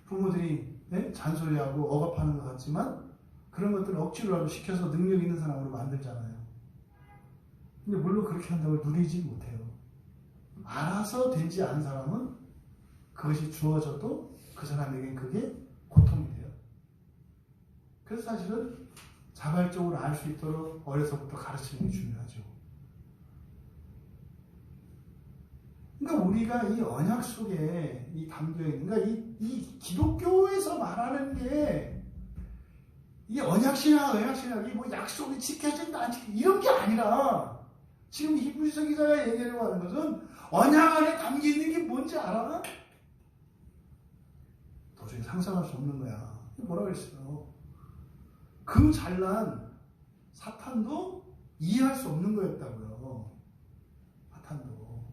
Speaker 1: 부모들이 잔소리하고 억압하는 것 같지만 그런 것들을 억지로라도 시켜서 능력 있는 사람으로 만들잖아요. 근데 물론 그렇게 한다고 누리지 못해요. 알아서 되지 않은 사람은 그것이 주어져도 그 사람에겐 그게 고통이 돼요. 그래서 사실은 자발적으로 알 수 있도록 어려서부터 가르치는 게 중요하죠. 그러니까 우리가 이 언약 속에 이 담겨 있는, 그러니까 이 기독교에서 말하는 게 이 언약신학이 뭐 약속이 지켜진다 안 지켜진다 이런 게 아니라 지금 히브리서 기자가 얘기하려고 하는 것은 언약 안에 담겨 있는 게 뭔지 알아? 도저히 상상할 수 없는 거야. 뭐라 그랬어요? 그 잘난 사탄도 이해할 수 없는 거였다고요. 사탄도.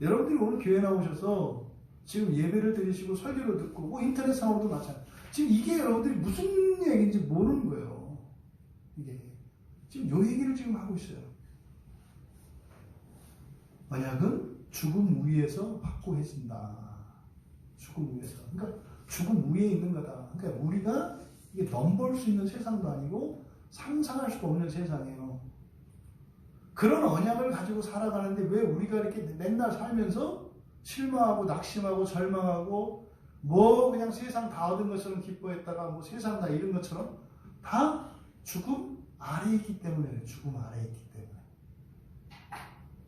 Speaker 1: 여러분들이 오늘 교회 나오셔서 지금 예배를 드리시고 설교를 듣고 뭐 인터넷상으로도 마찬가지예요. 지금 이게 여러분들이 무슨 얘기인지 모르는 거예요. 이게 지금 요 얘기를 지금 하고 있어요. 언약은 죽음 위에서 확고해진다. 죽음 위에서. 그러니까 죽음 위에 있는 거다. 그러니까 우리가 이게 넘볼 수 있는 세상도 아니고 상상할 수가 없는 세상이에요. 그런 언약을 가지고 살아가는데 왜 우리가 이렇게 맨날 살면서 실망하고 낙심하고 절망하고 뭐 그냥 세상 다 얻은 것처럼 기뻐했다가 뭐 세상 다 잃은 것처럼 다 죽음 아래에 있기 때문에 죽음 아래에 있기 때문에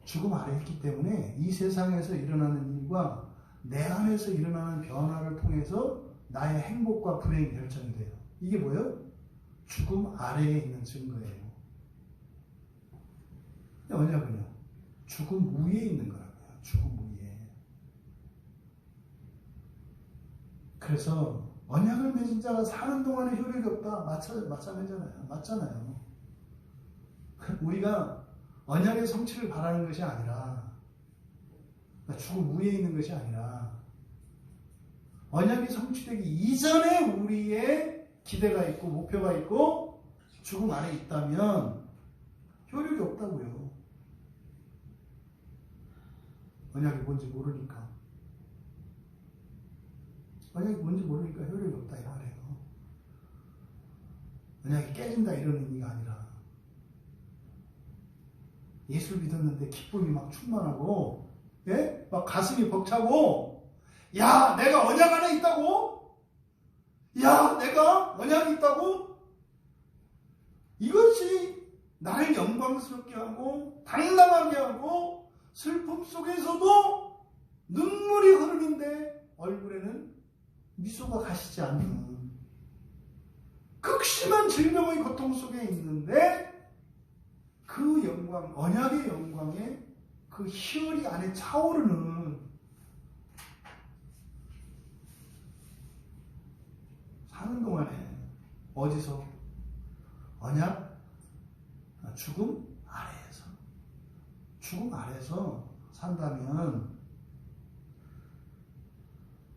Speaker 1: 죽음 아래에 있기 때문에 이 세상에서 일어나는 일과 내 안에서 일어나는 변화를 통해서 나의 행복과 불행이 결정이 돼요. 이게 뭐예요? 죽음 아래에 있는 증거예요. 언약은요, 죽음 위에 있는 거라고요. 죽음 위에. 그래서 언약을 맺은 자가 사는 동안에 효력이 없다. 맞잖아요. 우리가 언약의 성취를 바라는 것이 아니라, 죽음 위에 있는 것이 아니라, 언약이 성취되기 이전에 우리의 기대가 있고 목표가 있고 죽음 안에 있다면 효력이 없다고요. 언약이 뭔지 모르니까. 언약이 뭔지 모르니까 효력이 없다 이 말이에요. 언약이 깨진다 이런 의미가 아니라, 예수를 믿었는데 기쁨이 막 충만하고, 예? 막 가슴이 벅차고, 야, 내가 언약 안에 있다고? 야, 내가 언약이 있다고? 이것이 나를 영광스럽게 하고 당당하게 하고 슬픔 속에서도 눈물이 흐르는데 얼굴에는 미소가 가시지 않는 극심한 질병의 고통 속에 있는데 그 영광, 언약의 영광에 그 희열이 안에 차오르는, 사는 동안에 어디서? 언약? 죽음 아래에서 산다면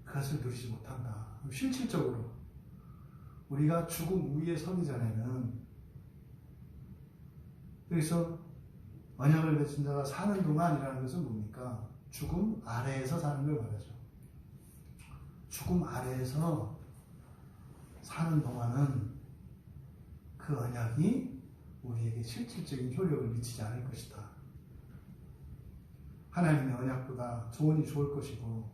Speaker 1: 그것을 누리지 못한다. 실질적으로 우리가 죽음 위에 서기 전에는, 그래서 언약을 맺은 자가 사는 동안이라는 것은 뭡니까? 죽음 아래에서 사는 걸 말하죠. 죽음 아래에서 사는 동안은 그 언약이 우리에게 실질적인 효력을 미치지 않을 것이다. 하나님의 언약보다 조언이 좋을 것이고,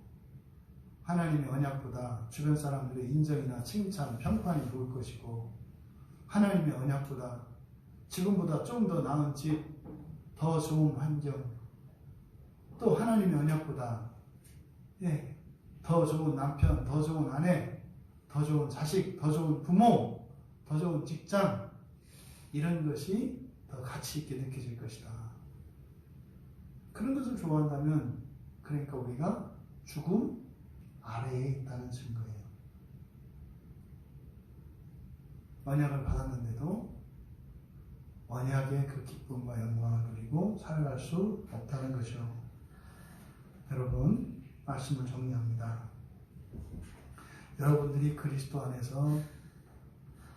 Speaker 1: 하나님의 언약보다 주변 사람들의 인정이나 칭찬, 평판이 좋을 것이고, 하나님의 언약보다 지금보다 좀 더 나은 집, 더 좋은 환경, 또 하나님의 언약보다 더 좋은 남편, 더 좋은 아내, 더 좋은 자식, 더 좋은 부모, 더 좋은 직장, 이런 것이 더 가치 있게 느껴질 것이다. 그런 것을 좋아한다면, 그러니까 우리가 죽음 아래에 있다는 증거예요. 언약을 받았는데도 언약의 그 기쁨과 영광을 누리고 살아갈 수 없다는 것이요. 여러분, 말씀을 정리합니다. 여러분들이 그리스도 안에서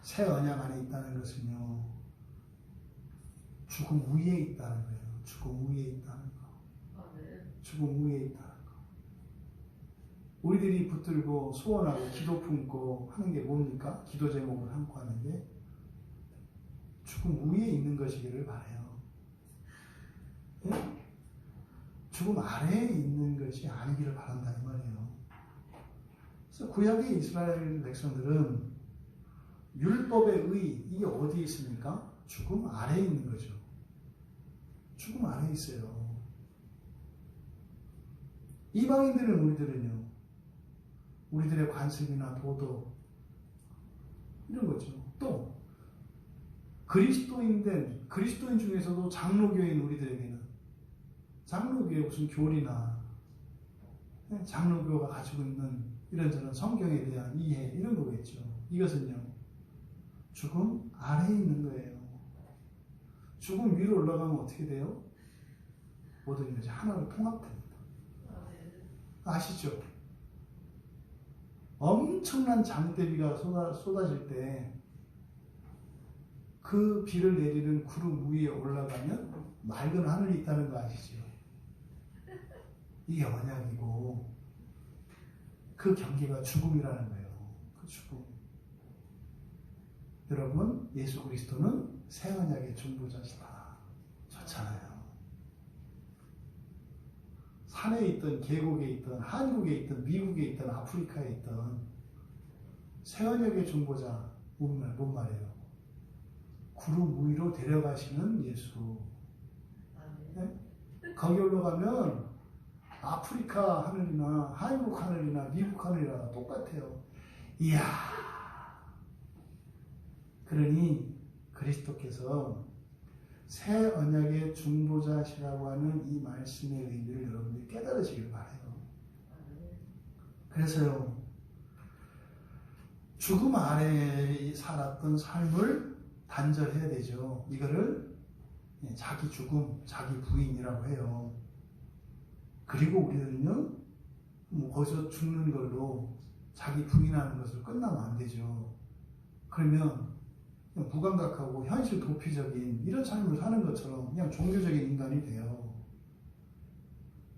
Speaker 1: 새 언약 안에 있다는 것은요, 죽음 위에 있다는 거예요. 죽음 위에 있다는 거. 죽음 위에 있다는 거. 우리들이 붙들고 소원하고 기도 품고 하는 게 뭡니까? 기도 제목을 함고 하는 게 죽음 위에 있는 것이기를 바라요. 네? 죽음 아래에 있는 것이 아니기를 바란다 이 말이에요. 그래서 구약의 이스라엘 백성들은 율법의 의, 이게 어디에 있습니까? 죽음 아래에 있는 거죠. 죽음 아래에 있어요. 이방인들은 우리들은요, 우리들의 관습이나 도덕, 이런 거죠. 또 그리스도인 중에서도 장로교인 우리들에게는 장로교의 무슨 교리나 장로교가 가지고 있는 이런저런 성경에 대한 이해, 이런 거겠죠. 이것은요, 죽음 아래에 있는 거예요. 죽음 위로 올라가면 어떻게 돼요? 모든 것이 하나로 통합됩니다. 아시죠? 엄청난 장대비가 쏟아질 때 그 비를 내리는 구름 위에 올라가면 맑은 하늘이 있다는 거 아시죠? 이게 언약이고 그 경계가 죽음이라는 거예요. 그 죽음. 여러분, 예수 그리스도는 새 언약의 중보자시다. 좋잖아요. 산에 있든 계곡에 있든 한국에 있든 미국에 있든 아프리카에 있든 새 언약의 중보자, 뭔 말이에요? 구름 위로 데려가시는 예수. 네? 거기 올라가면 아프리카 하늘이나 한국 하늘이나 미국 하늘이나 똑같아요. 이야, 그러니 그리스도께서 새 언약의 중보자시라고 하는 이 말씀의 의미를 여러분들이 깨달으시길 바라요. 그래서요, 죽음 아래에 살았던 삶을 단절해야 되죠. 이거를 자기 죽음, 자기 부인이라고 해요. 그리고 우리는요, 거기서 죽는 걸로 자기 부인하는 것을 끝나면 안 되죠. 그러면 그냥 무감각하고 현실 도피적인 이런 삶을 사는 것처럼 그냥 종교적인 인간이 돼요.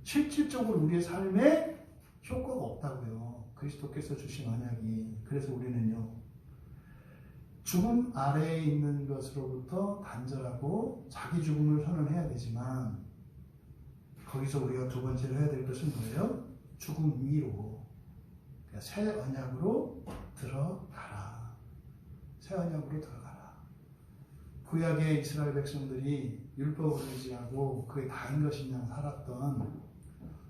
Speaker 1: 실질적으로 우리의 삶에 효과가 없다고요. 그리스도께서 주신 언약이. 그래서 우리는요, 죽음 아래에 있는 것으로부터 단절하고 자기 죽음을 선언해야 되지만, 거기서 우리가 두 번째로 해야 될 것은 뭐예요? 죽음 위로, 그러니까 새 언약으로 들어가라. 새 언약으로 들어가라. 구약의 이스라엘 백성들이 율법을 의지하고 그게 다인 것이냐 살았던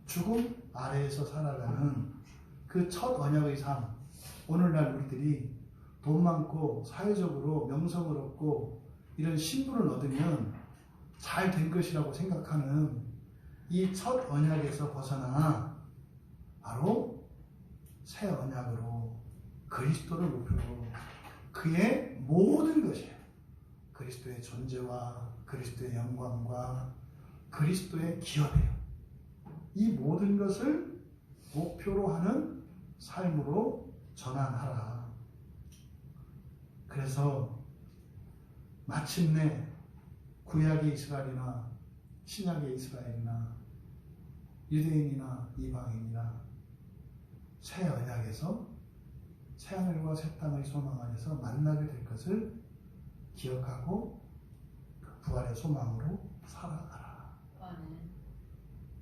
Speaker 1: 죽음 아래에서 살아가는 그 첫 언약의 삶, 오늘날 우리들이 돈 많고 사회적으로 명성을 얻고 이런 신분을 얻으면 잘 된 것이라고 생각하는 이 첫 언약에서 벗어나 바로 새 언약으로 그리스도를 목표로 그의 모든 것이에요. 그리스도의 존재와 그리스도의 영광과 그리스도의 기업이에요. 이 모든 것을 목표로 하는 삶으로 전환하라. 그래서 마침내 구약의 이스라엘이나 신약의 이스라엘이나 유대인이나 이방인이나 새 언약에서 새 하늘과 새 땅의 소망 안에서 만나게 될 것을 기억하고 그 부활의 소망으로 살아가라.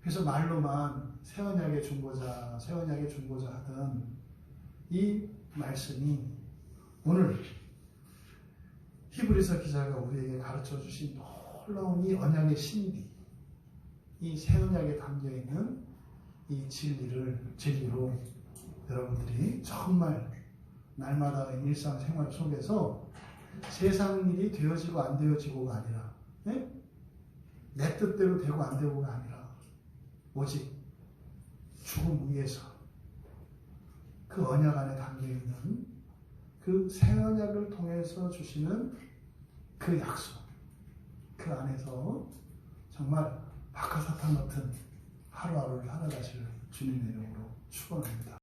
Speaker 1: 그래서 말로만 새 언약의 중보자, 새 언약의 중보자 하던 이 말씀이 오늘 히브리서 기자가 우리에게 가르쳐 주신 놀라운 이 언약의 신비, 이 새 언약에 담겨 있는 이 진리로 여러분들이 정말 날마다 일상생활 속에서 세상 일이 되어지고 안 되어지고가 아니라, 내 뜻대로 되고 안 되고가 아니라 오직 죽음 위에서 그 언약 안에 담겨있는 그 새 언약을 통해서 주시는 그 약속, 그 안에서 정말 박하사탕 같은 하루하루를 살아가실 주님의 이름으로 축원합니다.